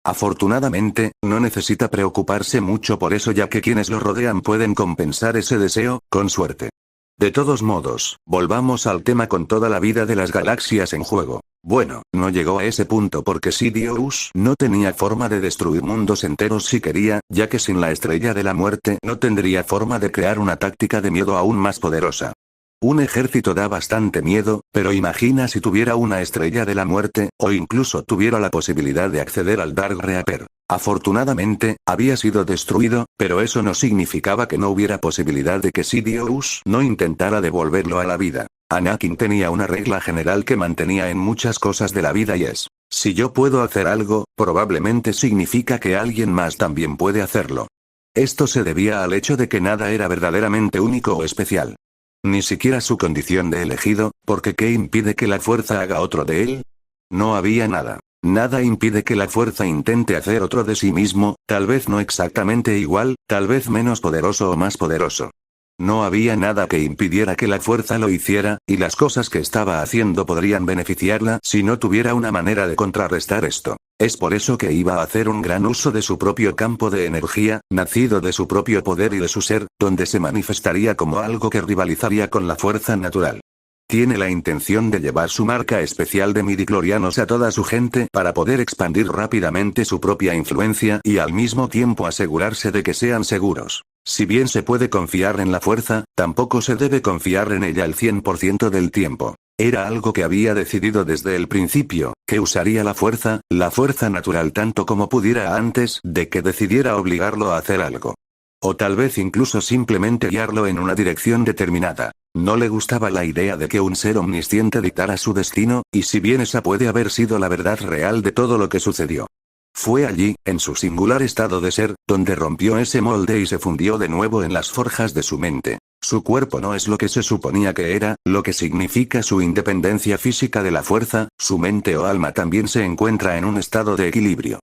Afortunadamente, no necesita preocuparse mucho por eso ya que quienes lo rodean pueden compensar ese deseo, con suerte. De todos modos, volvamos al tema con toda la vida de las galaxias en juego. Bueno, no llegó a ese punto porque Sidious no tenía forma de destruir mundos enteros si quería, ya que sin la estrella de la muerte no tendría forma de crear una táctica de miedo aún más poderosa. Un ejército da bastante miedo, pero imagina si tuviera una estrella de la muerte, o incluso tuviera la posibilidad de acceder al Dark Reaper. Afortunadamente, había sido destruido, pero eso no significaba que no hubiera posibilidad de que Sidious no intentara devolverlo a la vida. Anakin tenía una regla general que mantenía en muchas cosas de la vida y es: si yo puedo hacer algo, probablemente significa que alguien más también puede hacerlo. Esto se debía al hecho de que nada era verdaderamente único o especial. Ni siquiera su condición de elegido, porque ¿qué impide que la fuerza haga otro de él? No había nada. Nada impide que la fuerza intente hacer otro de sí mismo, tal vez no exactamente igual, tal vez menos poderoso o más poderoso. No había nada que impidiera que la fuerza lo hiciera, y las cosas que estaba haciendo podrían beneficiarla si no tuviera una manera de contrarrestar esto. Es por eso que iba a hacer un gran uso de su propio campo de energía, nacido de su propio poder y de su ser, donde se manifestaría como algo que rivalizaría con la fuerza natural. Tiene la intención de llevar su marca especial de midichlorianos a toda su gente para poder expandir rápidamente su propia influencia y al mismo tiempo asegurarse de que sean seguros. Si bien se puede confiar en la fuerza, tampoco se debe confiar en ella el 100% del tiempo. Era algo que había decidido desde el principio, que usaría la fuerza natural tanto como pudiera antes de que decidiera obligarlo a hacer algo. O tal vez incluso simplemente guiarlo en una dirección determinada. No le gustaba la idea de que un ser omnisciente dictara su destino, y si bien esa puede haber sido la verdad real de todo lo que sucedió. Fue allí, en su singular estado de ser, donde rompió ese molde y se fundió de nuevo en las forjas de su mente. Su cuerpo no es lo que se suponía que era, lo que significa su independencia física de la fuerza, su mente o alma también se encuentra en un estado de equilibrio.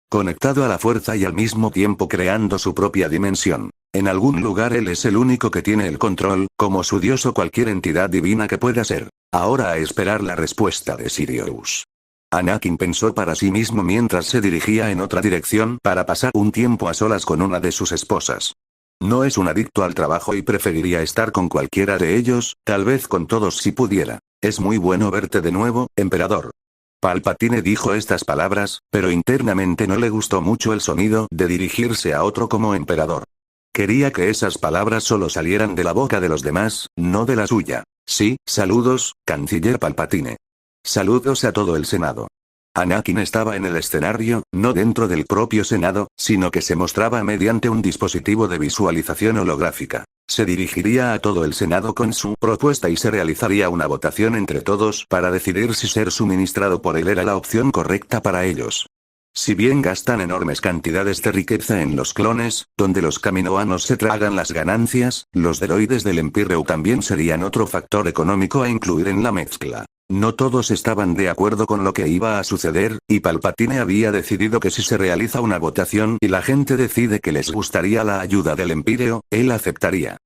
Conectado a la fuerza y al mismo tiempo creando su propia dimensión. En algún lugar él es el único que tiene el control, como su dios o cualquier entidad divina que pueda ser. Ahora a esperar la respuesta de Sidious. Anakin pensó para sí mismo mientras se dirigía en otra dirección para pasar un tiempo a solas con una de sus esposas. No es un adicto al trabajo y preferiría estar con cualquiera de ellos, tal vez con todos si pudiera. Es muy bueno verte de nuevo, emperador. Palpatine dijo estas palabras, pero internamente no le gustó mucho el sonido de dirigirse a otro como emperador. Quería que esas palabras solo salieran de la boca de los demás, no de la suya. Sí, saludos, canciller Palpatine. Saludos a todo el Senado. Anakin estaba en el escenario, no dentro del propio Senado, sino que se mostraba mediante un dispositivo de visualización holográfica. Se dirigiría a todo el Senado con su propuesta y se realizaría una votación entre todos para decidir si ser suministrado por él era la opción correcta para ellos. Si bien gastan enormes cantidades de riqueza en los clones, donde los kaminoanos se tragan las ganancias, los droides del Empíreo también serían otro factor económico a incluir en la mezcla. No todos estaban de acuerdo con lo que iba a suceder, y Palpatine había decidido que si se realiza una votación y la gente decide que les gustaría la ayuda del Empíreo, él aceptaría.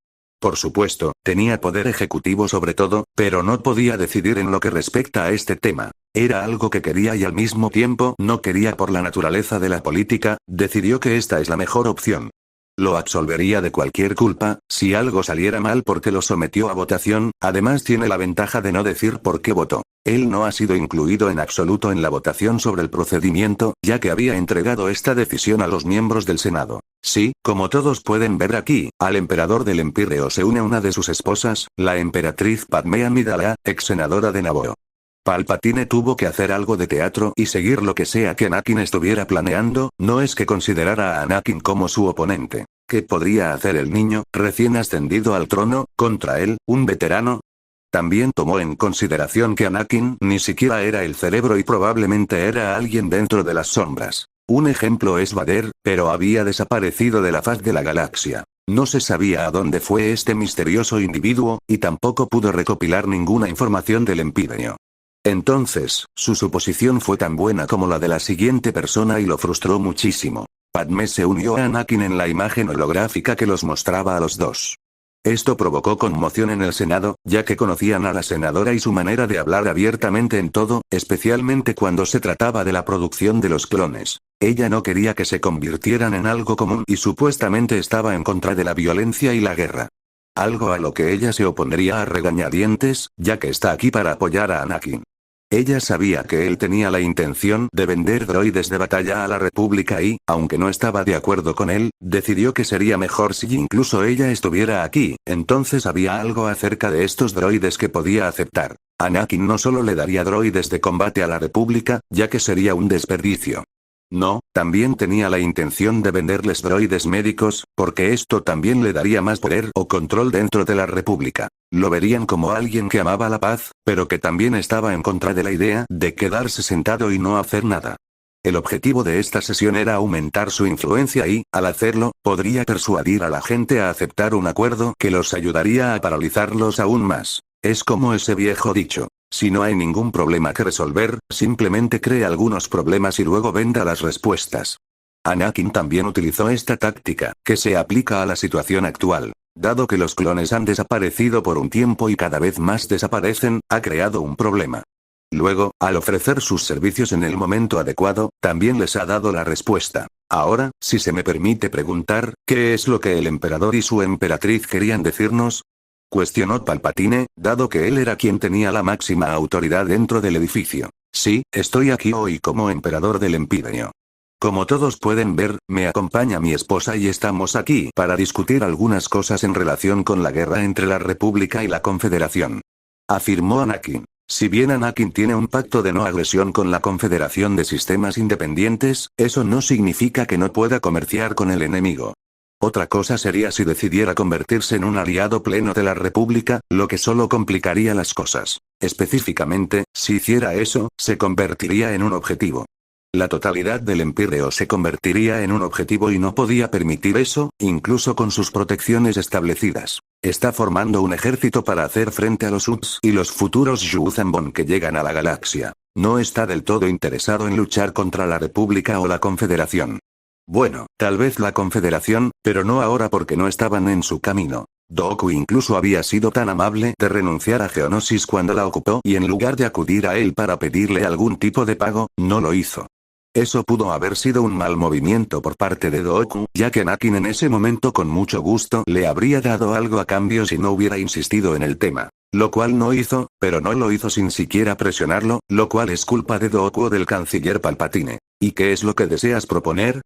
Por supuesto, tenía poder ejecutivo sobre todo, pero no podía decidir en lo que respecta a este tema. Era algo que quería y al mismo tiempo no quería por la naturaleza de la política, decidió que esta es la mejor opción. Lo absolvería de cualquier culpa, si algo saliera mal porque lo sometió a votación, además tiene la ventaja de no decir por qué votó. Él no ha sido incluido en absoluto en la votación sobre el procedimiento, ya que había entregado esta decisión a los miembros del Senado. Sí, como todos pueden ver aquí, al emperador del Empíreo se une una de sus esposas, la emperatriz Padmé Amidala, ex senadora de Naboo. Palpatine tuvo que hacer algo de teatro y seguir lo que sea que Anakin estuviera planeando, no es que considerara a Anakin como su oponente. ¿Qué podría hacer el niño, recién ascendido al trono, contra él, un veterano? También tomó en consideración que Anakin ni siquiera era el cerebro y probablemente era alguien dentro de las sombras. Un ejemplo es Vader, pero había desaparecido de la faz de la galaxia. No se sabía a dónde fue este misterioso individuo, y tampoco pudo recopilar ninguna información del Empíreo. Entonces, su suposición fue tan buena como la de la siguiente persona y lo frustró muchísimo. Padmé se unió a Anakin en la imagen holográfica que los mostraba a los dos. Esto provocó conmoción en el Senado, ya que conocían a la senadora y su manera de hablar abiertamente en todo, especialmente cuando se trataba de la producción de los clones. Ella no quería que se convirtieran en algo común y supuestamente estaba en contra de la violencia y la guerra. Algo a lo que ella se opondría a regañadientes, ya que está aquí para apoyar a Anakin. Ella sabía que él tenía la intención de vender droides de batalla a la República y, aunque no estaba de acuerdo con él, decidió que sería mejor si incluso ella estuviera aquí, entonces había algo acerca de estos droides que podía aceptar. Anakin no solo le daría droides de combate a la República, ya que sería un desperdicio. No, también tenía la intención de venderles droides médicos, porque esto también le daría más poder o control dentro de la República. Lo verían como alguien que amaba la paz, pero que también estaba en contra de la idea de quedarse sentado y no hacer nada. El objetivo de esta sesión era aumentar su influencia y, al hacerlo, podría persuadir a la gente a aceptar un acuerdo que los ayudaría a paralizarlos aún más. Es como ese viejo dicho. Si no hay ningún problema que resolver, simplemente cree algunos problemas y luego venda las respuestas. Anakin también utilizó esta táctica, que se aplica a la situación actual. Dado que los clones han desaparecido por un tiempo y cada vez más desaparecen, ha creado un problema. Luego, al ofrecer sus servicios en el momento adecuado, también les ha dado la respuesta. Ahora, si se me permite preguntar, ¿qué es lo que el emperador y su emperatriz querían decirnos? Cuestionó Palpatine, dado que él era quien tenía la máxima autoridad dentro del edificio. Sí, estoy aquí hoy como emperador del Empíreo. Como todos pueden ver, me acompaña mi esposa y estamos aquí para discutir algunas cosas en relación con la guerra entre la República y la Confederación. Afirmó Anakin. Si bien Anakin tiene un pacto de no agresión con la Confederación de Sistemas Independientes, eso no significa que no pueda comerciar con el enemigo. Otra cosa sería si decidiera convertirse en un aliado pleno de la República, lo que solo complicaría las cosas. Específicamente, si hiciera eso, se convertiría en un objetivo. La totalidad del Empíreo se convertiría en un objetivo y no podía permitir eso, incluso con sus protecciones establecidas. Está formando un ejército para hacer frente a los Utts y los futuros Yuuzhan que llegan a la galaxia. No está del todo interesado en luchar contra la República o la Confederación. Bueno, tal vez la Confederación, pero no ahora porque no estaban en su camino. Dooku incluso había sido tan amable de renunciar a Geonosis cuando la ocupó y en lugar de acudir a él para pedirle algún tipo de pago, no lo hizo. Eso pudo haber sido un mal movimiento por parte de Dooku, ya que Anakin en ese momento con mucho gusto le habría dado algo a cambio si no hubiera insistido en el tema. Lo cual no hizo, pero no lo hizo sin siquiera presionarlo, lo cual es culpa de Dooku o del canciller Palpatine. ¿Y qué es lo que deseas proponer?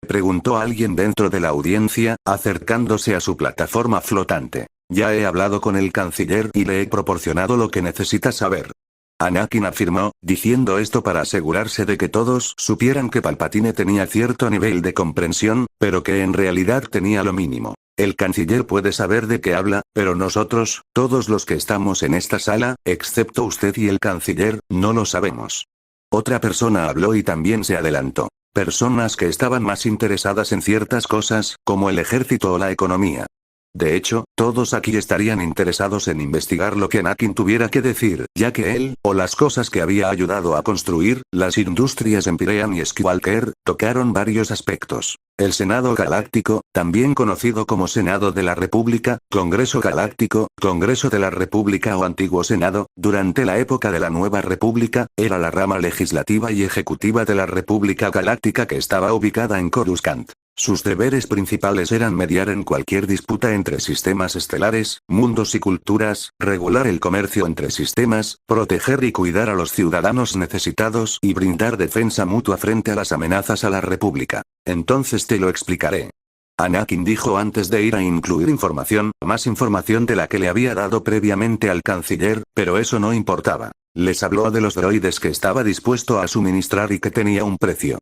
Preguntó alguien dentro de la audiencia, acercándose a su plataforma flotante. Ya he hablado con el canciller y le he proporcionado lo que necesita saber. Anakin afirmó, diciendo esto para asegurarse de que todos supieran que Palpatine tenía cierto nivel de comprensión, pero que en realidad tenía lo mínimo. El canciller puede saber de qué habla, pero nosotros, todos los que estamos en esta sala, excepto usted y el canciller, no lo sabemos. Otra persona habló y también se adelantó. Personas que estaban más interesadas en ciertas cosas, como el ejército o la economía. De hecho, todos aquí estarían interesados en investigar lo que Anakin tuviera que decir, ya que él, o las cosas que había ayudado a construir, las industrias Empyrean y Skywalker, tocaron varios aspectos. El Senado Galáctico, también conocido como Senado de la República, Congreso Galáctico, Congreso de la República o Antiguo Senado, durante la época de la Nueva República, era la rama legislativa y ejecutiva de la República Galáctica que estaba ubicada en Coruscant. Sus deberes principales eran mediar en cualquier disputa entre sistemas estelares, mundos y culturas, regular el comercio entre sistemas, proteger y cuidar a los ciudadanos necesitados y brindar defensa mutua frente a las amenazas a la República. Entonces te lo explicaré. Anakin dijo antes de ir a incluir información, más información de la que le había dado previamente al canciller, pero eso no importaba. Les habló de los droides que estaba dispuesto a suministrar y que tenía un precio.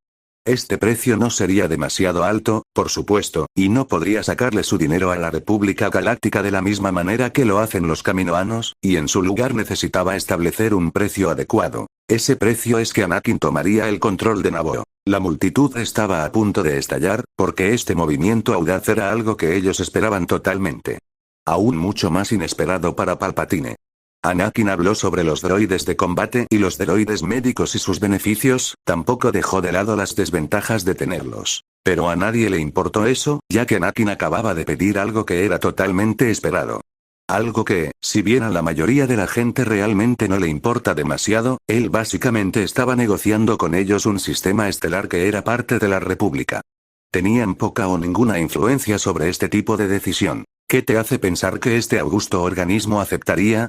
Este precio no sería demasiado alto, por supuesto, y no podría sacarle su dinero a la República Galáctica de la misma manera que lo hacen los caminoanos, y en su lugar necesitaba establecer un precio adecuado. Ese precio es que Anakin tomaría el control de Naboo. La multitud estaba a punto de estallar, porque este movimiento audaz era algo que ellos esperaban totalmente. Aún mucho más inesperado para Palpatine. Anakin habló sobre los droides de combate y los droides médicos y sus beneficios, tampoco dejó de lado las desventajas de tenerlos. Pero a nadie le importó eso, ya que Anakin acababa de pedir algo que era totalmente esperado. Algo que, si bien a la mayoría de la gente realmente no le importa demasiado, él básicamente estaba negociando con ellos un sistema estelar que era parte de la República. Tenían poca o ninguna influencia sobre este tipo de decisión. ¿Qué te hace pensar que este augusto organismo aceptaría?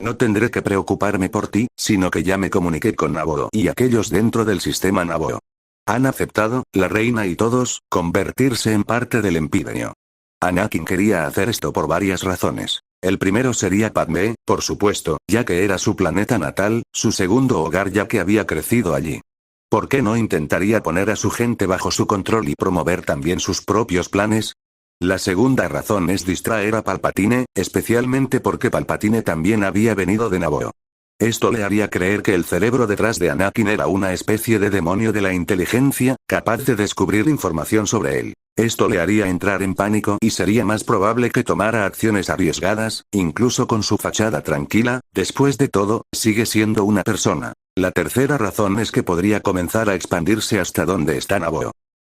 No tendré que preocuparme por ti, sino que ya me comuniqué con Naboo y aquellos dentro del sistema Naboo. Han aceptado, la reina y todos, convertirse en parte del Imperio. Anakin quería hacer esto por varias razones. El primero sería Padmé, por supuesto, ya que era su planeta natal, su segundo hogar ya que había crecido allí. ¿Por qué no intentaría poner a su gente bajo su control y promover también sus propios planes? La segunda razón es distraer a Palpatine, especialmente porque Palpatine también había venido de Naboo. Esto le haría creer que el cerebro detrás de Anakin era una especie de demonio de la inteligencia, capaz de descubrir información sobre él. Esto le haría entrar en pánico y sería más probable que tomara acciones arriesgadas, incluso con su fachada tranquila. Después de todo, sigue siendo una persona. La tercera razón es que podría comenzar a expandirse hasta donde está Naboo.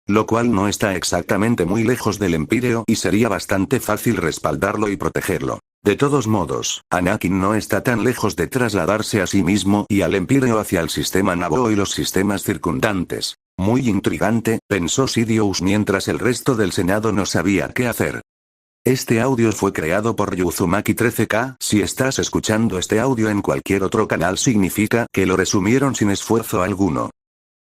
Lo cual no está exactamente muy lejos del Imperio y sería bastante fácil respaldarlo y protegerlo. De todos modos, Anakin no está tan lejos de trasladarse a sí mismo y al Imperio hacia el sistema Naboo y los sistemas circundantes. Muy intrigante, pensó Sidious mientras el resto del Senado no sabía qué hacer. Este audio fue creado por Yuzumaki 13K. Si estás escuchando este audio en cualquier otro canal significa que lo resumieron sin esfuerzo alguno.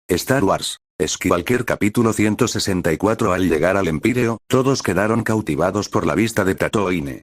Star Wars. Skywalker capítulo 164. Al llegar al Imperio, todos quedaron cautivados por la vista de Tatooine.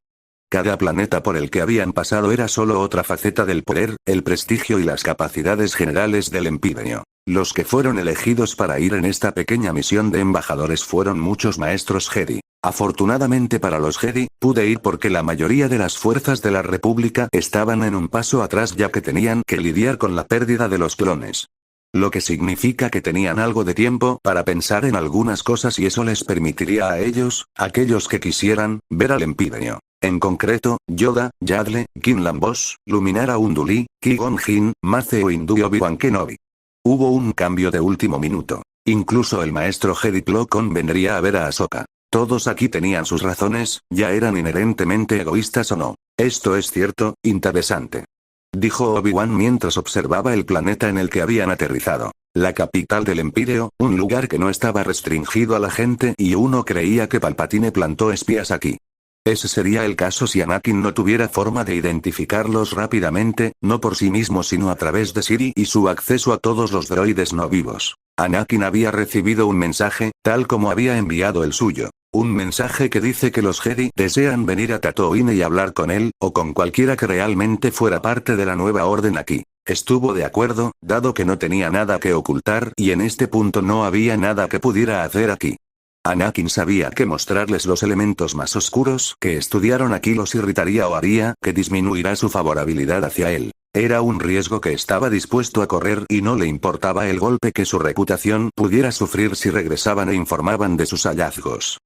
Cada planeta por el que habían pasado era solo otra faceta del poder, el prestigio y las capacidades generales del Imperio. Los que fueron elegidos para ir en esta pequeña misión de embajadores fueron muchos maestros Jedi. Afortunadamente para los Jedi, pude ir porque la mayoría de las fuerzas de la República estaban en un paso atrás ya que tenían que lidiar con la pérdida de los clones. Lo que significa que tenían algo de tiempo para pensar en algunas cosas y eso les permitiría a ellos, aquellos que quisieran, ver al Imperio. En concreto, Yoda, Yadle, Quinlan Vos, Luminara Unduli, Qui-Gon Jinn, Mace Windu y Obi-Wan Kenobi. Hubo un cambio de último minuto. Incluso el maestro Jedi Plo-Koon vendría a ver a Ahsoka. Todos aquí tenían sus razones, ya eran inherentemente egoístas o no. Esto es cierto, interesante. Dijo Obi-Wan mientras observaba el planeta en el que habían aterrizado. La capital del Imperio, un lugar que no estaba restringido a la gente y uno creía que Palpatine plantó espías aquí. Ese sería el caso si Anakin no tuviera forma de identificarlos rápidamente, no por sí mismo sino a través de Siri y su acceso a todos los droides no vivos. Anakin había recibido un mensaje, tal como había enviado el suyo. Un mensaje que dice que los Jedi desean venir a Tatooine y hablar con él, o con cualquiera que realmente fuera parte de la nueva orden aquí. Estuvo de acuerdo, dado que no tenía nada que ocultar y en este punto no había nada que pudiera hacer aquí. Anakin sabía que mostrarles los elementos más oscuros que estudiaron aquí los irritaría o haría que disminuirá su favorabilidad hacia él. Era un riesgo que estaba dispuesto a correr y no le importaba el golpe que su reputación pudiera sufrir si regresaban e informaban de sus hallazgos.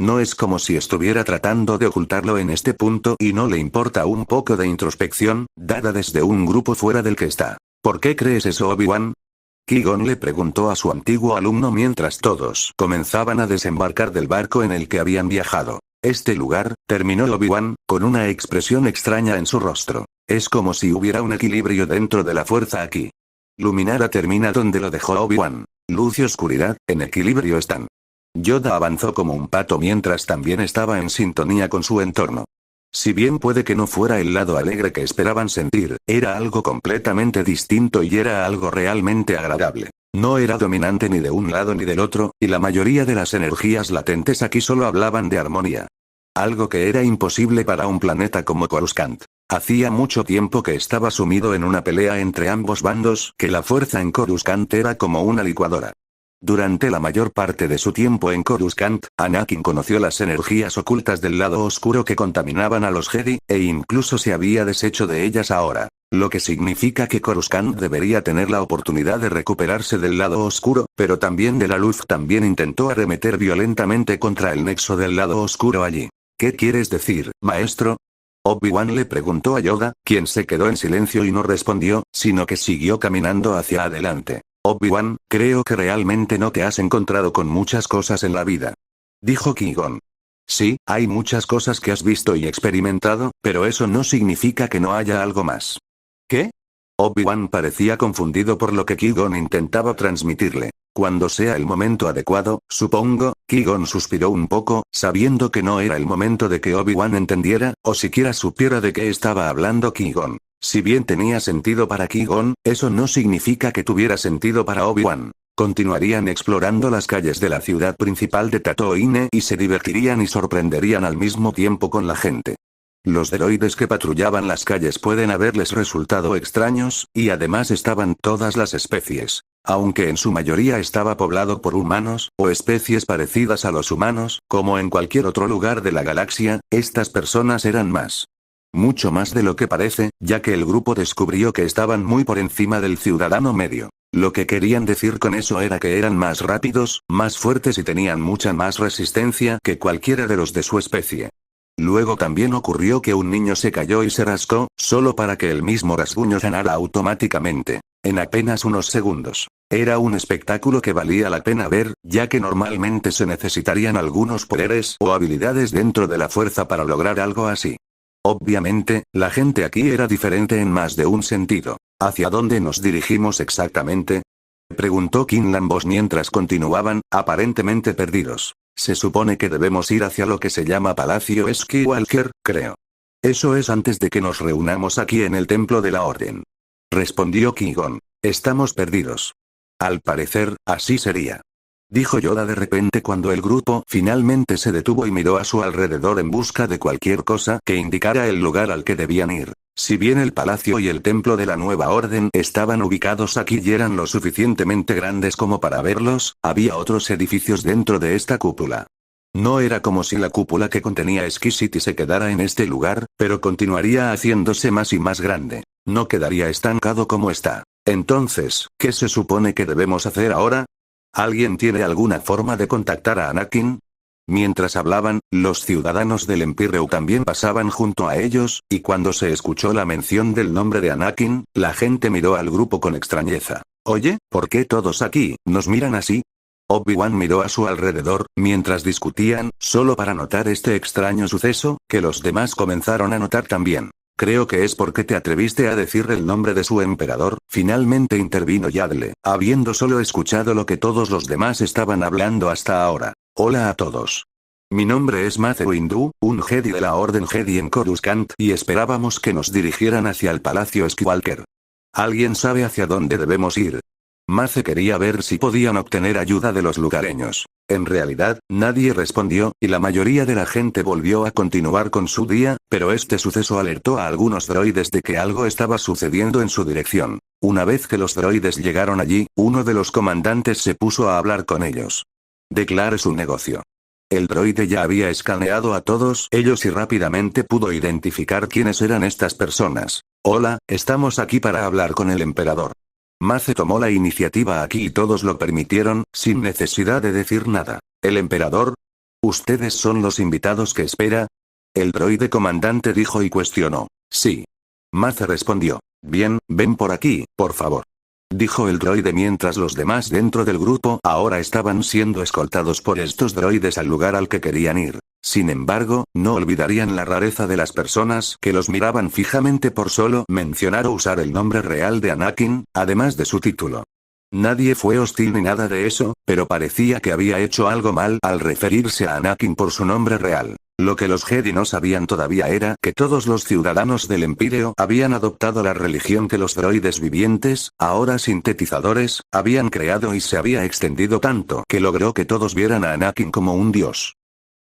No es como si estuviera tratando de ocultarlo en este punto y no le importa un poco de introspección, dada desde un grupo fuera del que está. ¿Por qué crees eso, Obi-Wan? Qui-Gon le preguntó a su antiguo alumno mientras todos comenzaban a desembarcar del barco en el que habían viajado. Este lugar, terminó Obi-Wan, con una expresión extraña en su rostro. Es como si hubiera un equilibrio dentro de la fuerza aquí. Luminara termina donde lo dejó Obi-Wan. Luz y oscuridad, en equilibrio están. Yoda avanzó como un pato mientras también estaba en sintonía con su entorno. Si bien puede que no fuera el lado alegre que esperaban sentir, era algo completamente distinto y era algo realmente agradable. No era dominante ni de un lado ni del otro, y la mayoría de las energías latentes aquí solo hablaban de armonía. Algo que era imposible para un planeta como Coruscant. Hacía mucho tiempo que estaba sumido en una pelea entre ambos bandos, que la fuerza en Coruscant era como una licuadora. Durante la mayor parte de su tiempo en Coruscant, Anakin conoció las energías ocultas del lado oscuro que contaminaban a los Jedi, e incluso se había deshecho de ellas ahora. Lo que significa que Coruscant debería tener la oportunidad de recuperarse del lado oscuro, pero también de la luz. También intentó arremeter violentamente contra el nexo del lado oscuro allí. ¿Qué quieres decir, maestro? Obi-Wan le preguntó a Yoda, quien se quedó en silencio y no respondió, sino que siguió caminando hacia adelante. Obi-Wan, creo que realmente no te has encontrado con muchas cosas en la vida. Dijo Qui-Gon. Sí, hay muchas cosas que has visto y experimentado, pero eso no significa que no haya algo más. ¿Qué? Obi-Wan parecía confundido por lo que Qui-Gon intentaba transmitirle. Cuando sea el momento adecuado, supongo. Qui-Gon suspiró un poco, sabiendo que no era el momento de que Obi-Wan entendiera, o siquiera supiera de qué estaba hablando Qui-Gon. Si bien tenía sentido para Qui-Gon, eso no significa que tuviera sentido para Obi-Wan. Continuarían explorando las calles de la ciudad principal de Tatooine y se divertirían y sorprenderían al mismo tiempo con la gente. Los droides que patrullaban las calles pueden haberles resultado extraños, y además estaban todas las especies. Aunque en su mayoría estaba poblado por humanos, o especies parecidas a los humanos, como en cualquier otro lugar de la galaxia, estas personas eran más. Mucho más de lo que parece, ya que el grupo descubrió que estaban muy por encima del ciudadano medio. Lo que querían decir con eso era que eran más rápidos, más fuertes y tenían mucha más resistencia que cualquiera de los de su especie. Luego también ocurrió que un niño se cayó y se rascó, solo para que el mismo rasguño sanara automáticamente. En apenas unos segundos. Era un espectáculo que valía la pena ver, ya que normalmente se necesitarían algunos poderes o habilidades dentro de la fuerza para lograr algo así. Obviamente, la gente aquí era diferente en más de un sentido. ¿Hacia dónde nos dirigimos exactamente? Preguntó Quinlan Vos mientras continuaban, aparentemente perdidos. Se supone que debemos ir hacia lo que se llama Palacio Skywalker, creo. Eso es antes de que nos reunamos aquí en el Templo de la Orden. Respondió Qui-Gon. Estamos perdidos. Al parecer, así sería. Dijo Yoda de repente cuando el grupo finalmente se detuvo y miró a su alrededor en busca de cualquier cosa que indicara el lugar al que debían ir. Si bien el palacio y el templo de la Nueva Orden estaban ubicados aquí y eran lo suficientemente grandes como para verlos, había otros edificios dentro de esta cúpula. No era como si la cúpula que contenía Sky City se quedara en este lugar, pero continuaría haciéndose más y más grande. No quedaría estancado como está. Entonces, ¿qué se supone que debemos hacer ahora? ¿Alguien tiene alguna forma de contactar a Anakin? Mientras hablaban, los ciudadanos del Empíreo también pasaban junto a ellos, y cuando se escuchó la mención del nombre de Anakin, la gente miró al grupo con extrañeza. Oye, ¿por qué todos aquí nos miran así? Obi-Wan miró a su alrededor, mientras discutían, solo para notar este extraño suceso, que los demás comenzaron a notar también. Creo que es porque te atreviste a decir el nombre de su emperador, finalmente intervino Yadle, habiendo solo escuchado lo que todos los demás estaban hablando hasta ahora. Hola a todos. Mi nombre es Mace Windu, un Jedi de la Orden Jedi en Coruscant, y esperábamos que nos dirigieran hacia el Palacio Skywalker. ¿Alguien sabe hacia dónde debemos ir? Mace quería ver si podían obtener ayuda de los lugareños. En realidad, nadie respondió, y la mayoría de la gente volvió a continuar con su día, pero este suceso alertó a algunos droides de que algo estaba sucediendo en su dirección. Una vez que los droides llegaron allí, uno de los comandantes se puso a hablar con ellos. Declare su negocio. El droide ya había escaneado a todos ellos y rápidamente pudo identificar quiénes eran estas personas. Hola, estamos aquí para hablar con el emperador. Mace tomó la iniciativa aquí y todos lo permitieron, sin necesidad de decir nada. ¿El emperador? ¿Ustedes son los invitados que espera? El droide comandante dijo y cuestionó. Sí. Mace respondió. Bien, ven por aquí, por favor. Dijo el droide mientras los demás dentro del grupo ahora estaban siendo escoltados por estos droides al lugar al que querían ir. Sin embargo, no olvidarían la rareza de las personas que los miraban fijamente por solo mencionar o usar el nombre real de Anakin, además de su título. Nadie fue hostil ni nada de eso, pero parecía que había hecho algo mal al referirse a Anakin por su nombre real. Lo que los Jedi no sabían todavía era que todos los ciudadanos del Imperio habían adoptado la religión que los droides vivientes, ahora sintetizadores, habían creado y se había extendido tanto que logró que todos vieran a Anakin como un dios.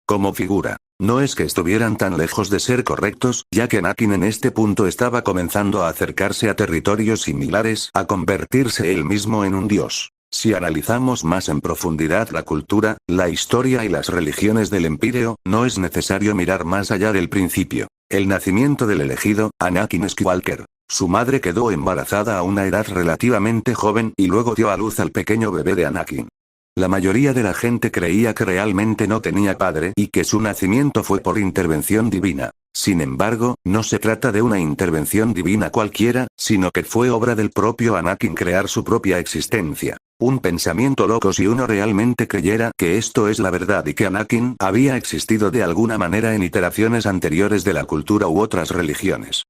Como figura. No es que estuvieran tan lejos de ser correctos, ya que Anakin en este punto estaba comenzando a acercarse a territorios similares a convertirse él mismo en un dios. Si analizamos más en profundidad la cultura, la historia y las religiones del Imperio, no es necesario mirar más allá del principio. El nacimiento del elegido, Anakin Skywalker. Su madre quedó embarazada a una edad relativamente joven y luego dio a luz al pequeño bebé de Anakin. La mayoría de la gente creía que realmente no tenía padre y que su nacimiento fue por intervención divina. Sin embargo, no se trata de una intervención divina cualquiera, sino que fue obra del propio Anakin crear su propia existencia. Un pensamiento loco si uno realmente creyera que esto es la verdad y que Anakin había existido de alguna manera en iteraciones anteriores de la cultura u otras religiones.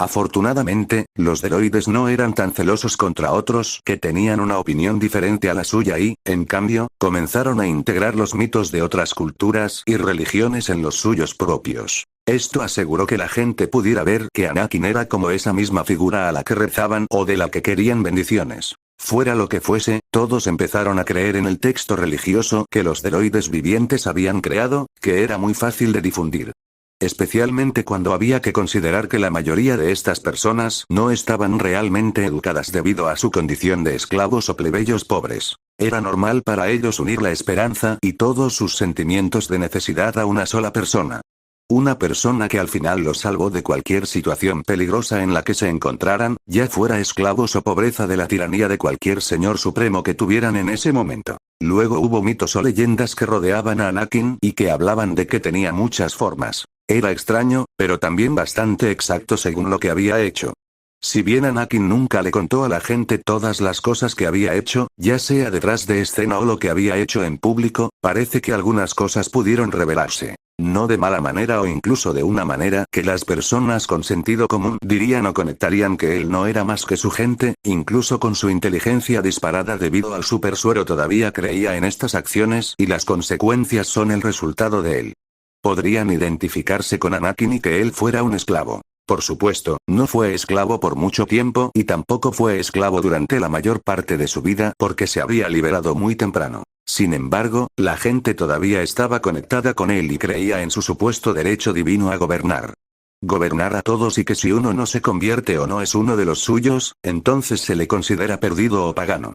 Afortunadamente, los droides no eran tan celosos contra otros que tenían una opinión diferente a la suya y, en cambio, comenzaron a integrar los mitos de otras culturas y religiones en los suyos propios. Esto aseguró que la gente pudiera ver que Anakin era como esa misma figura a la que rezaban o de la que querían bendiciones. Fuera lo que fuese, todos empezaron a creer en el texto religioso que los droides vivientes habían creado, que era muy fácil de difundir. Especialmente cuando había que considerar que la mayoría de estas personas no estaban realmente educadas debido a su condición de esclavos o plebeyos pobres. Era normal para ellos unir la esperanza y todos sus sentimientos de necesidad a una sola persona. Una persona que al final los salvó de cualquier situación peligrosa en la que se encontraran, ya fuera esclavos o pobreza de la tiranía de cualquier señor supremo que tuvieran en ese momento. Luego hubo mitos o leyendas que rodeaban a Anakin y que hablaban de que tenía muchas formas. Era extraño, pero también bastante exacto según lo que había hecho. Si bien Anakin nunca le contó a la gente todas las cosas que había hecho, ya sea detrás de escena o lo que había hecho en público, parece que algunas cosas pudieron revelarse. No de mala manera o incluso de una manera que las personas con sentido común dirían o conectarían que él no era más que su gente, incluso con su inteligencia disparada debido al super suero todavía creía en estas acciones y las consecuencias son el resultado de él. Podrían identificarse con Anakin y que él fuera un esclavo. Por supuesto, no fue esclavo por mucho tiempo y tampoco fue esclavo durante la mayor parte de su vida porque se había liberado muy temprano. Sin embargo, la gente todavía estaba conectada con él y creía en su supuesto derecho divino a gobernar. Gobernar a todos y que si uno no se convierte o no es uno de los suyos, entonces se le considera perdido o pagano.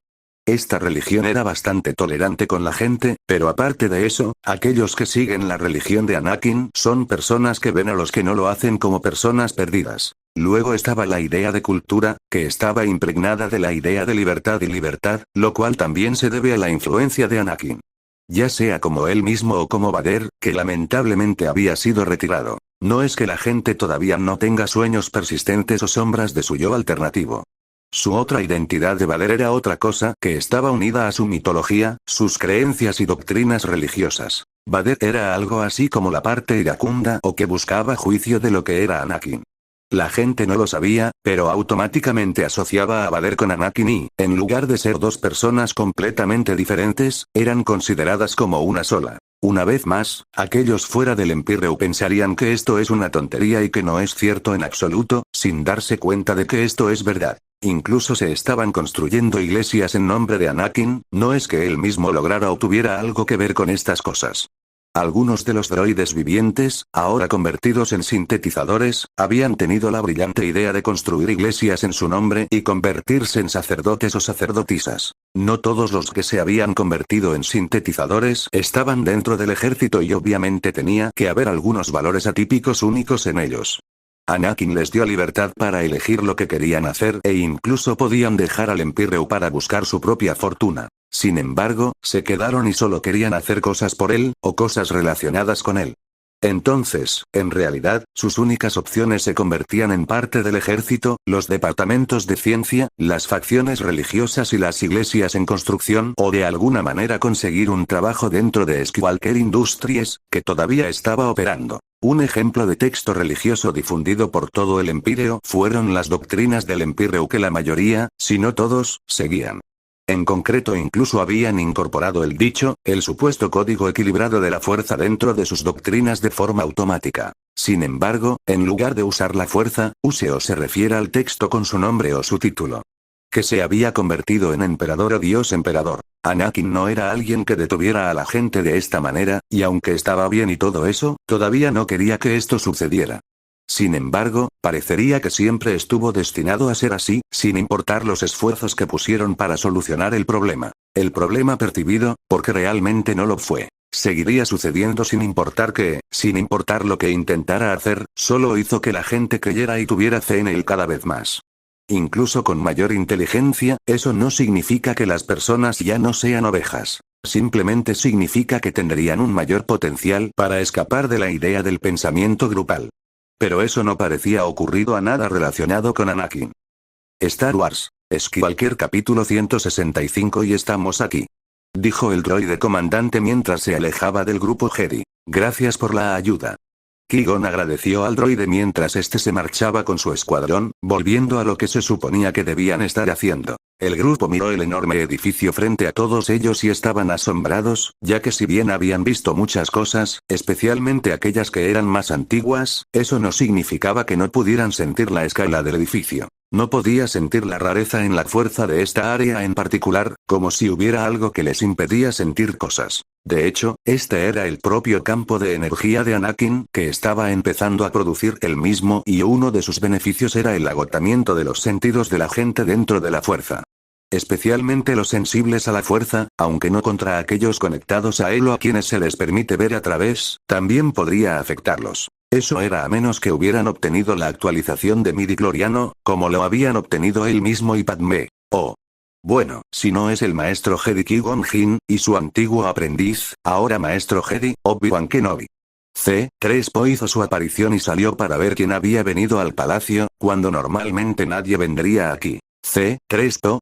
Esta religión era bastante tolerante con la gente, pero aparte de eso, aquellos que siguen la religión de Anakin son personas que ven a los que no lo hacen como personas perdidas. Luego estaba la idea de cultura, que estaba impregnada de la idea de libertad, lo cual también se debe a la influencia de Anakin. Ya sea como él mismo o como Vader, que lamentablemente había sido retirado. No es que la gente todavía no tenga sueños persistentes o sombras de su yo alternativo. Su otra identidad de Vader era otra cosa que estaba unida a su mitología, sus creencias y doctrinas religiosas. Vader era algo así como la parte iracunda o que buscaba juicio de lo que era Anakin. La gente no lo sabía, pero automáticamente asociaba a Vader con Anakin y, en lugar de ser dos personas completamente diferentes, eran consideradas como una sola. Una vez más, aquellos fuera del Empíreo pensarían que esto es una tontería y que no es cierto en absoluto, sin darse cuenta de que esto es verdad. Incluso se estaban construyendo iglesias en nombre de Anakin, no es que él mismo lograra o tuviera algo que ver con estas cosas. Algunos de los droides vivientes, ahora convertidos en sintetizadores, habían tenido la brillante idea de construir iglesias en su nombre y convertirse en sacerdotes o sacerdotisas. No todos los que se habían convertido en sintetizadores estaban dentro del ejército y obviamente tenía que haber algunos valores atípicos únicos en ellos. Anakin les dio libertad para elegir lo que querían hacer e incluso podían dejar al Empíreo para buscar su propia fortuna. Sin embargo, se quedaron y solo querían hacer cosas por él, o cosas relacionadas con él. Entonces, en realidad, sus únicas opciones se convertían en parte del ejército, los departamentos de ciencia, las facciones religiosas y las iglesias en construcción o de alguna manera conseguir un trabajo dentro de Skywalker Industries, que todavía estaba operando. Un ejemplo de texto religioso difundido por todo el Empíreo fueron las doctrinas del Empíreo que la mayoría, si no todos, seguían. En concreto incluso habían incorporado el dicho, el supuesto código equilibrado de la fuerza dentro de sus doctrinas de forma automática. Sin embargo, en lugar de usar la fuerza, use o se refiere al texto con su nombre o su título. Que se había convertido en emperador o dios emperador. Anakin no era alguien que detuviera a la gente de esta manera, y aunque estaba bien y todo eso, todavía no quería que esto sucediera. Sin embargo, parecería que siempre estuvo destinado a ser así, sin importar los esfuerzos que pusieron para solucionar el problema. El problema percibido, porque realmente no lo fue. Seguiría sucediendo sin importar qué, sin importar lo que intentara hacer, solo hizo que la gente creyera y tuviera fe en él cada vez más. Incluso con mayor inteligencia, eso no significa que las personas ya no sean ovejas. Simplemente significa que tendrían un mayor potencial para escapar de la idea del pensamiento grupal. Pero eso no parecía ocurrido a nada relacionado con Anakin. Star Wars. Skywalker capítulo 165 y estamos aquí. Dijo el droide comandante mientras se alejaba del grupo Jedi. Gracias por la ayuda. Qui-Gon agradeció al droide mientras este se marchaba con su escuadrón, volviendo a lo que se suponía que debían estar haciendo. El grupo miró el enorme edificio frente a todos ellos y estaban asombrados, ya que si bien habían visto muchas cosas, especialmente aquellas que eran más antiguas, eso no significaba que no pudieran sentir la escala del edificio. No podía sentir la rareza en la fuerza de esta área en particular, como si hubiera algo que les impedía sentir cosas. De hecho, este era el propio campo de energía de Anakin, que estaba empezando a producir el mismo y uno de sus beneficios era el agotamiento de los sentidos de la gente dentro de la fuerza. Especialmente los sensibles a la fuerza, aunque no contra aquellos conectados a él o a quienes se les permite ver a través, también podría afectarlos. Eso era a menos que hubieran obtenido la actualización de midichloriano, como lo habían obtenido él mismo y Padmé. Bueno, si no es el maestro Jedi Qui-Gon Jinn, y su antiguo aprendiz, ahora maestro Jedi, Obi-Wan Kenobi. C-3PO hizo su aparición y salió para ver quién había venido al palacio, cuando normalmente nadie vendría aquí. C-3PO.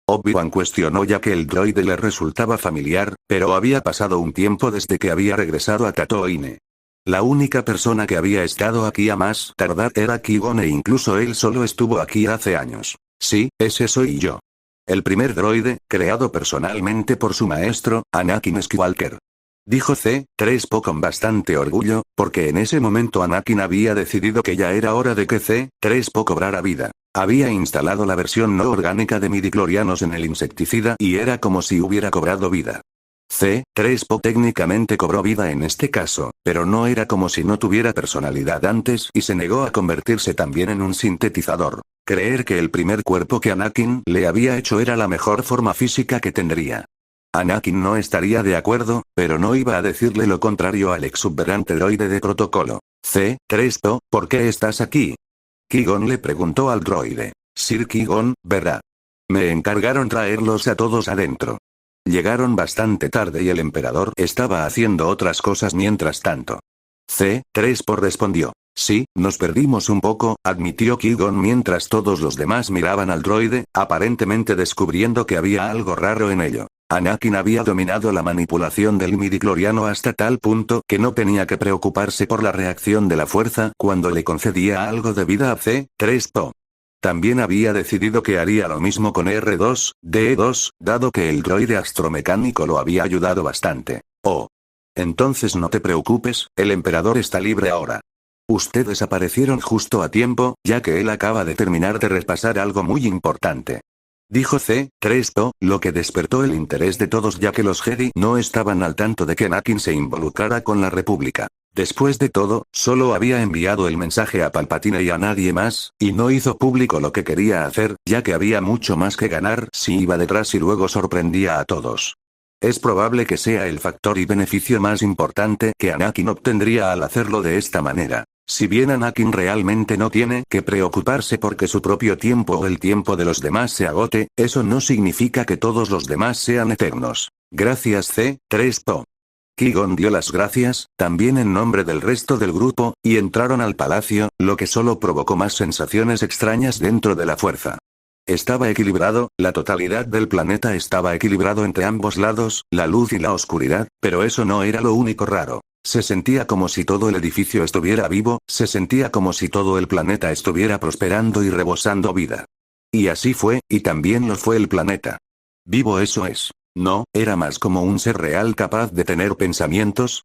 Obi-Wan cuestionó ya que el droide le resultaba familiar, pero había pasado un tiempo desde que había regresado a Tatooine. La única persona que había estado aquí a más tardar era Qui-Gon e incluso él solo estuvo aquí hace años. Sí, ese soy yo. El primer droide, creado personalmente por su maestro, Anakin Skywalker. Dijo C-3PO con bastante orgullo, porque en ese momento Anakin había decidido que ya era hora de que C-3PO cobrara vida. Había instalado la versión no orgánica de midichlorianos en el insecticida y era como si hubiera cobrado vida. C-3PO técnicamente cobró vida en este caso, pero no era como si no tuviera personalidad antes y se negó a convertirse también en un sintetizador. Creer que el primer cuerpo que Anakin le había hecho era la mejor forma física que tendría. Anakin no estaría de acuerdo, pero no iba a decirle lo contrario al exuberante droide de protocolo. C-3PO, ¿por qué estás aquí? Qui-Gon le preguntó al droide. Sir Qui-Gon, ¿verdad? Me encargaron traerlos a todos adentro. Llegaron bastante tarde y el emperador estaba haciendo otras cosas mientras tanto. C-3PO respondió. Sí, nos perdimos un poco, admitió Qui-Gon mientras todos los demás miraban al droide, aparentemente descubriendo que había algo raro en ello. Anakin había dominado la manipulación del midichloriano hasta tal punto que no tenía que preocuparse por la reacción de la fuerza cuando le concedía algo de vida a C-3PO. También había decidido que haría lo mismo con R2-D2, dado que el droide astromecánico lo había ayudado bastante. Entonces no te preocupes, el emperador está libre ahora. Ustedes aparecieron justo a tiempo, ya que él acaba de terminar de repasar algo muy importante. Dijo C-3PO, lo que despertó el interés de todos ya que los Jedi no estaban al tanto de que Anakin se involucrara con la República. Después de todo, solo había enviado el mensaje a Palpatine y a nadie más, y no hizo público lo que quería hacer, ya que había mucho más que ganar si iba detrás y luego sorprendía a todos. Es probable que sea el factor y beneficio más importante que Anakin obtendría al hacerlo de esta manera. Si bien Anakin realmente no tiene que preocuparse porque su propio tiempo o el tiempo de los demás se agote, eso no significa que todos los demás sean eternos. Gracias C-3PO. Qui-Gon dio las gracias, también en nombre del resto del grupo, y entraron al palacio, lo que solo provocó más sensaciones extrañas dentro de la fuerza. Estaba equilibrado, la totalidad del planeta estaba equilibrado entre ambos lados, la luz y la oscuridad, pero eso no era lo único raro. Se sentía como si todo el edificio estuviera vivo, se sentía como si todo el planeta estuviera prosperando y rebosando vida. Y así fue, y también lo fue el planeta. Vivo, eso es. No, era más como un ser real capaz de tener pensamientos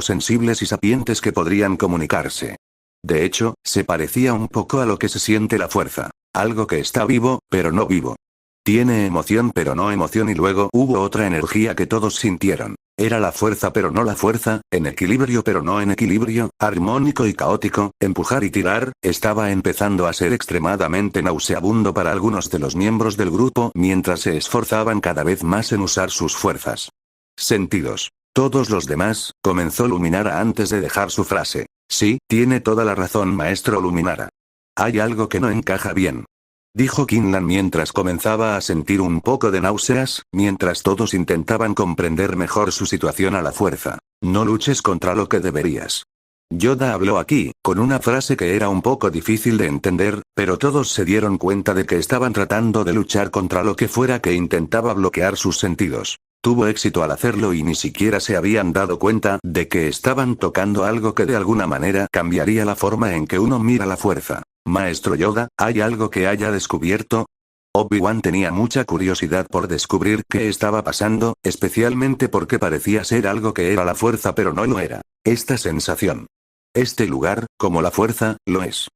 sensibles y sapientes que podrían comunicarse. De hecho, se parecía un poco a lo que se siente la fuerza. Algo que está vivo, pero no vivo. Tiene emoción pero no emoción, y luego hubo otra energía que todos sintieron. Era la fuerza pero no la fuerza, en equilibrio pero no en equilibrio, armónico y caótico, empujar y tirar. Estaba empezando a ser extremadamente nauseabundo para algunos de los miembros del grupo mientras se esforzaban cada vez más en usar sus fuerzas. Sentidos. Todos los demás, comenzó Luminara antes de dejar su frase. Sí, tiene toda la razón, maestro Luminara. Hay algo que no encaja bien, dijo Quinlan mientras comenzaba a sentir un poco de náuseas, mientras todos intentaban comprender mejor su situación a la fuerza. No luches contra lo que deberías. Yoda habló aquí, con una frase que era un poco difícil de entender, pero todos se dieron cuenta de que estaban tratando de luchar contra lo que fuera que intentaba bloquear sus sentidos. Tuvo éxito al hacerlo y ni siquiera se habían dado cuenta de que estaban tocando algo que de alguna manera cambiaría la forma en que uno mira la fuerza. Maestro Yoda, ¿hay algo que haya descubierto? Obi-Wan tenía mucha curiosidad por descubrir qué estaba pasando, especialmente porque parecía ser algo que era la fuerza pero no lo era. Esta sensación. Este lugar, como la fuerza, lo es.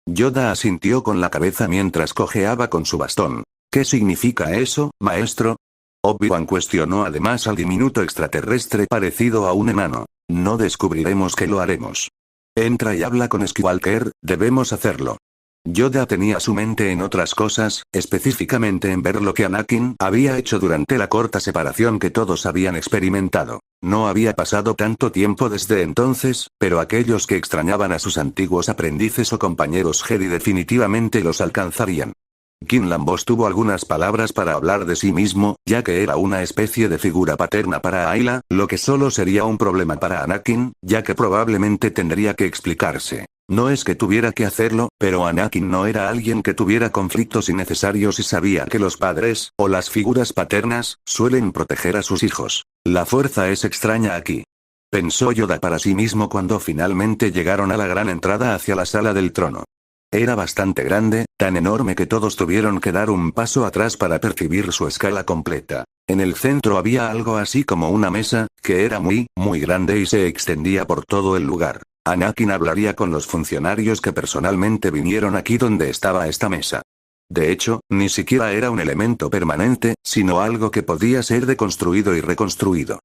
Yoda asintió con la cabeza mientras cojeaba con su bastón. ¿Qué significa eso, maestro? Obi-Wan cuestionó además al diminuto extraterrestre parecido a un enano. No descubriremos que lo haremos. Entra y habla con Skywalker, debemos hacerlo. Yoda tenía su mente en otras cosas, específicamente en ver lo que Anakin había hecho durante la corta separación que todos habían experimentado. No había pasado tanto tiempo desde entonces, pero aquellos que extrañaban a sus antiguos aprendices o compañeros Jedi definitivamente los alcanzarían. Quinlan Vos tuvo algunas palabras para hablar de sí mismo, ya que era una especie de figura paterna para Ayla, lo que solo sería un problema para Anakin, ya que probablemente tendría que explicarse. No es que tuviera que hacerlo, pero Anakin no era alguien que tuviera conflictos innecesarios y sabía que los padres, o las figuras paternas, suelen proteger a sus hijos. La fuerza es extraña aquí. Pensó Yoda para sí mismo cuando finalmente llegaron a la gran entrada hacia la sala del trono. Era bastante grande, tan enorme que todos tuvieron que dar un paso atrás para percibir su escala completa. En el centro había algo así como una mesa, que era muy grande y se extendía por todo el lugar. Anakin hablaría con los funcionarios que personalmente vinieron aquí donde estaba esta mesa. De hecho, ni siquiera era un elemento permanente, sino algo que podía ser deconstruido y reconstruido.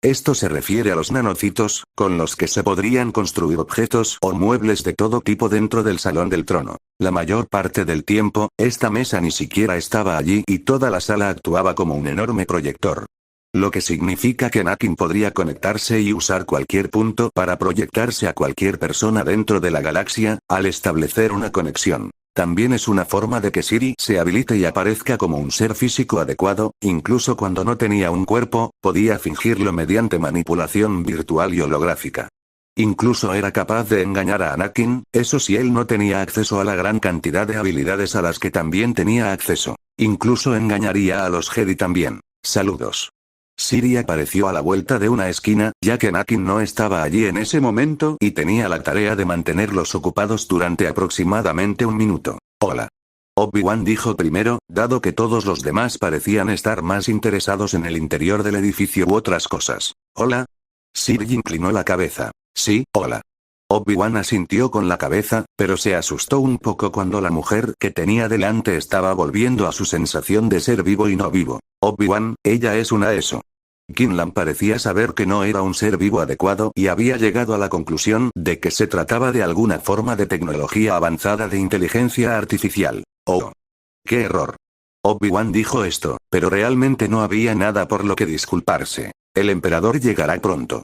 Esto se refiere a los nanocitos, con los que se podrían construir objetos o muebles de todo tipo dentro del salón del trono. La mayor parte del tiempo, esta mesa ni siquiera estaba allí y toda la sala actuaba como un enorme proyector. Lo que significa que Anakin podría conectarse y usar cualquier punto para proyectarse a cualquier persona dentro de la galaxia, al establecer una conexión. También es una forma de que Siri se habilite y aparezca como un ser físico adecuado, incluso cuando no tenía un cuerpo, podía fingirlo mediante manipulación virtual y holográfica. Incluso era capaz de engañar a Anakin, eso si él no tenía acceso a la gran cantidad de habilidades a las que también tenía acceso. Incluso engañaría a los Jedi también. Saludos. Siri apareció a la vuelta de una esquina, ya que Anakin no estaba allí en ese momento y tenía la tarea de mantenerlos ocupados durante aproximadamente un minuto. Hola. Obi-Wan dijo primero, dado que todos los demás parecían estar más interesados en el interior del edificio u otras cosas. Hola. Siri inclinó la cabeza. Sí, hola. Obi-Wan asintió con la cabeza, pero se asustó un poco cuando la mujer que tenía delante estaba volviendo a su sensación de ser vivo y no vivo. Obi-Wan, ella es una ESO. Quinlan parecía saber que no era un ser vivo adecuado y había llegado a la conclusión de que se trataba de alguna forma de tecnología avanzada de inteligencia artificial. ¡Oh! ¡Qué error! Obi-Wan dijo esto, pero realmente no había nada por lo que disculparse. El emperador llegará pronto.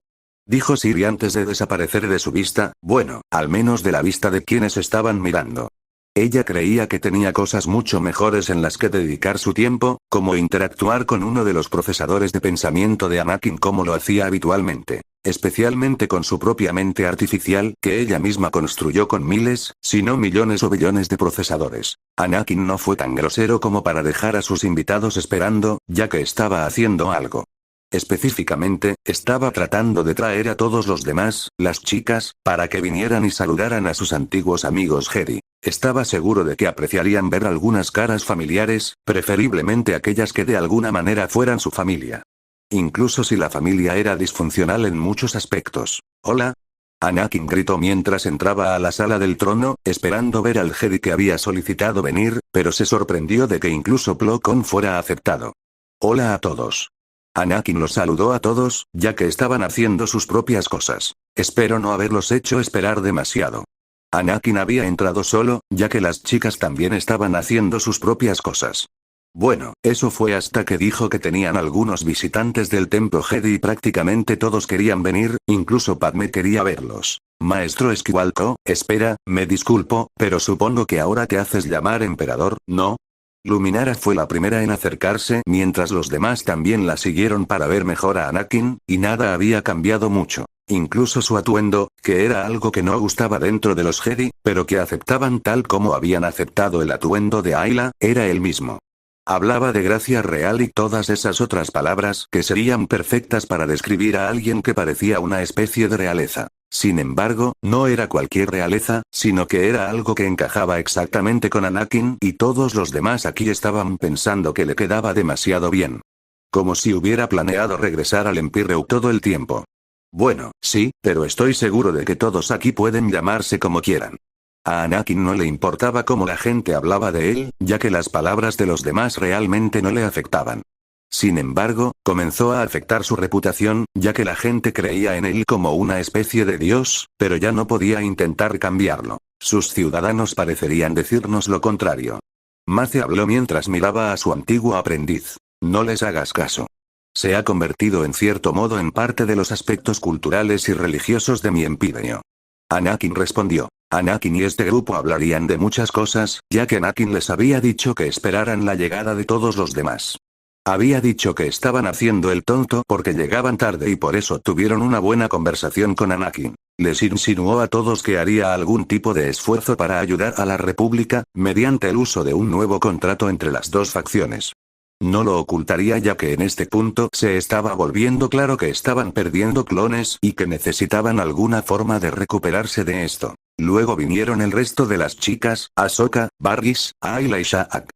dijo Siri antes de desaparecer de su vista, bueno, al menos de la vista de quienes estaban mirando. Ella creía que tenía cosas mucho mejores en las que dedicar su tiempo, como interactuar con uno de los procesadores de pensamiento de Anakin como lo hacía habitualmente, especialmente con su propia mente artificial que ella misma construyó con miles, si no millones o billones de procesadores. Anakin no fue tan grosero como para dejar a sus invitados esperando, ya que estaba haciendo algo. Específicamente, estaba tratando de traer a todos los demás, las chicas, para que vinieran y saludaran a sus antiguos amigos Jedi. Estaba seguro de que apreciarían ver algunas caras familiares, preferiblemente aquellas que de alguna manera fueran su familia. Incluso si la familia era disfuncional en muchos aspectos. ¿Hola? Anakin gritó mientras entraba a la sala del trono, esperando ver al Jedi que había solicitado venir, pero se sorprendió de que incluso Plo Koon fuera aceptado. Hola a todos. Anakin los saludó a todos, ya que estaban haciendo sus propias cosas. Espero no haberlos hecho esperar demasiado. Anakin había entrado solo, ya que las chicas también estaban haciendo sus propias cosas. Bueno, eso fue hasta que dijo que tenían algunos visitantes del templo Jedi y prácticamente todos querían venir, incluso Padme quería verlos. Maestro Skywalker, espera, me disculpo, pero supongo que ahora te haces llamar emperador, ¿no? Luminara fue la primera en acercarse mientras los demás también la siguieron para ver mejor a Anakin, y nada había cambiado mucho. Incluso su atuendo, que era algo que no gustaba dentro de los Jedi, pero que aceptaban tal como habían aceptado el atuendo de Ayla, era el mismo. Hablaba de gracia real y todas esas otras palabras que serían perfectas para describir a alguien que parecía una especie de realeza. Sin embargo, no era cualquier realeza, sino que era algo que encajaba exactamente con Anakin y todos los demás aquí estaban pensando que le quedaba demasiado bien. Como si hubiera planeado regresar al Empíreo todo el tiempo. Bueno, sí, pero estoy seguro de que todos aquí pueden llamarse como quieran. A Anakin no le importaba cómo la gente hablaba de él, ya que las palabras de los demás realmente no le afectaban. Sin embargo, comenzó a afectar su reputación, ya que la gente creía en él como una especie de dios, pero ya no podía intentar cambiarlo. Sus ciudadanos parecerían decirnos lo contrario. Mace habló mientras miraba a su antiguo aprendiz. No les hagas caso. Se ha convertido en cierto modo en parte de los aspectos culturales y religiosos de mi emperio. Anakin respondió. Anakin y este grupo hablarían de muchas cosas, ya que Anakin les había dicho que esperaran la llegada de todos los demás. Había dicho que estaban haciendo el tonto porque llegaban tarde y por eso tuvieron una buena conversación con Anakin. Les insinuó a todos que haría algún tipo de esfuerzo para ayudar a la República, mediante el uso de un nuevo contrato entre las dos facciones. No lo ocultaría ya que en este punto se estaba volviendo claro que estaban perdiendo clones y que necesitaban alguna forma de recuperarse de esto. Luego vinieron el resto de las chicas, Ahsoka, Barris, Ayla y Sha'ak.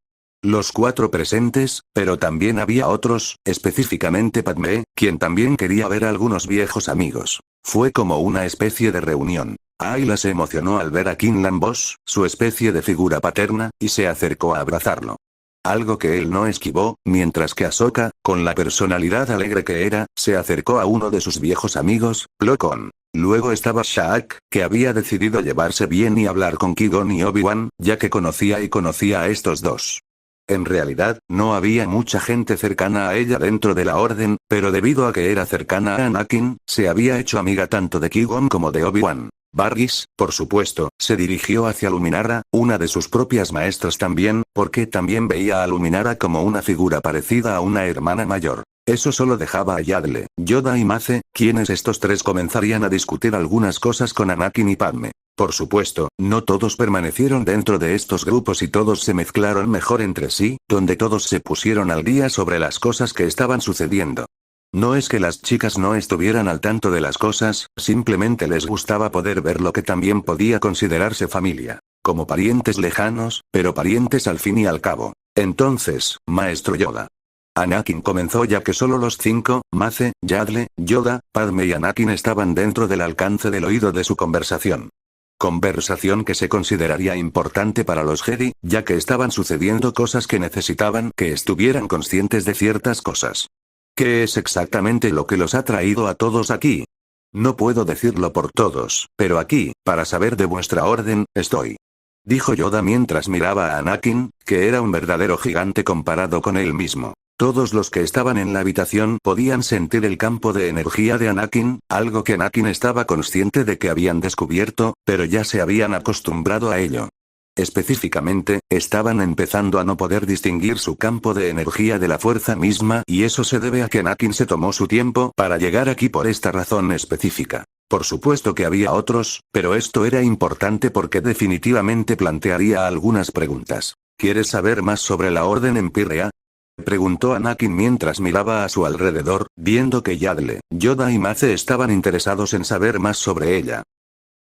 Los cuatro presentes, pero también había otros, específicamente Padme, quien también quería ver a algunos viejos amigos. Fue como una especie de reunión. Ayla se emocionó al ver a Quinlan Vos, su especie de figura paterna, y se acercó a abrazarlo. Algo que él no esquivó, mientras que Ahsoka, con la personalidad alegre que era, se acercó a uno de sus viejos amigos, Plo Koon. Luego estaba Sha'ak, que había decidido llevarse bien y hablar con Qui-Gon y Obi-Wan, ya que conocía a estos dos. En realidad, no había mucha gente cercana a ella dentro de la Orden, pero debido a que era cercana a Anakin, se había hecho amiga tanto de Qui-Gon como de Obi-Wan. Barris, por supuesto, se dirigió hacia Luminara, una de sus propias maestras también, porque también veía a Luminara como una figura parecida a una hermana mayor. Eso solo dejaba a Yaddle, Yoda y Mace, quienes estos tres comenzarían a discutir algunas cosas con Anakin y Padme. Por supuesto, no todos permanecieron dentro de estos grupos y todos se mezclaron mejor entre sí, donde todos se pusieron al día sobre las cosas que estaban sucediendo. No es que las chicas no estuvieran al tanto de las cosas, simplemente les gustaba poder ver lo que también podía considerarse familia. Como parientes lejanos, pero parientes al fin y al cabo. Entonces, Maestro Yoda. Anakin comenzó ya que solo los cinco, Mace, Yaddle, Yoda, Padme y Anakin estaban dentro del alcance del oído de su conversación. Conversación que se consideraría importante para los Jedi, ya que estaban sucediendo cosas que necesitaban que estuvieran conscientes de ciertas cosas. ¿Qué es exactamente lo que los ha traído a todos aquí? No puedo decirlo por todos, pero aquí, para saber de vuestra orden, estoy. Dijo Yoda mientras miraba a Anakin, que era un verdadero gigante comparado con él mismo. Todos los que estaban en la habitación podían sentir el campo de energía de Anakin, algo que Anakin estaba consciente de que habían descubierto, pero ya se habían acostumbrado a ello. Específicamente, estaban empezando a no poder distinguir su campo de energía de la fuerza misma y eso se debe a que Anakin se tomó su tiempo para llegar aquí por esta razón específica. Por supuesto que había otros, pero esto era importante porque definitivamente plantearía algunas preguntas. ¿Quieres saber más sobre la Orden Empírrea? Preguntó Anakin mientras miraba a su alrededor, viendo que Yaddle, Yoda y Mace estaban interesados en saber más sobre ella.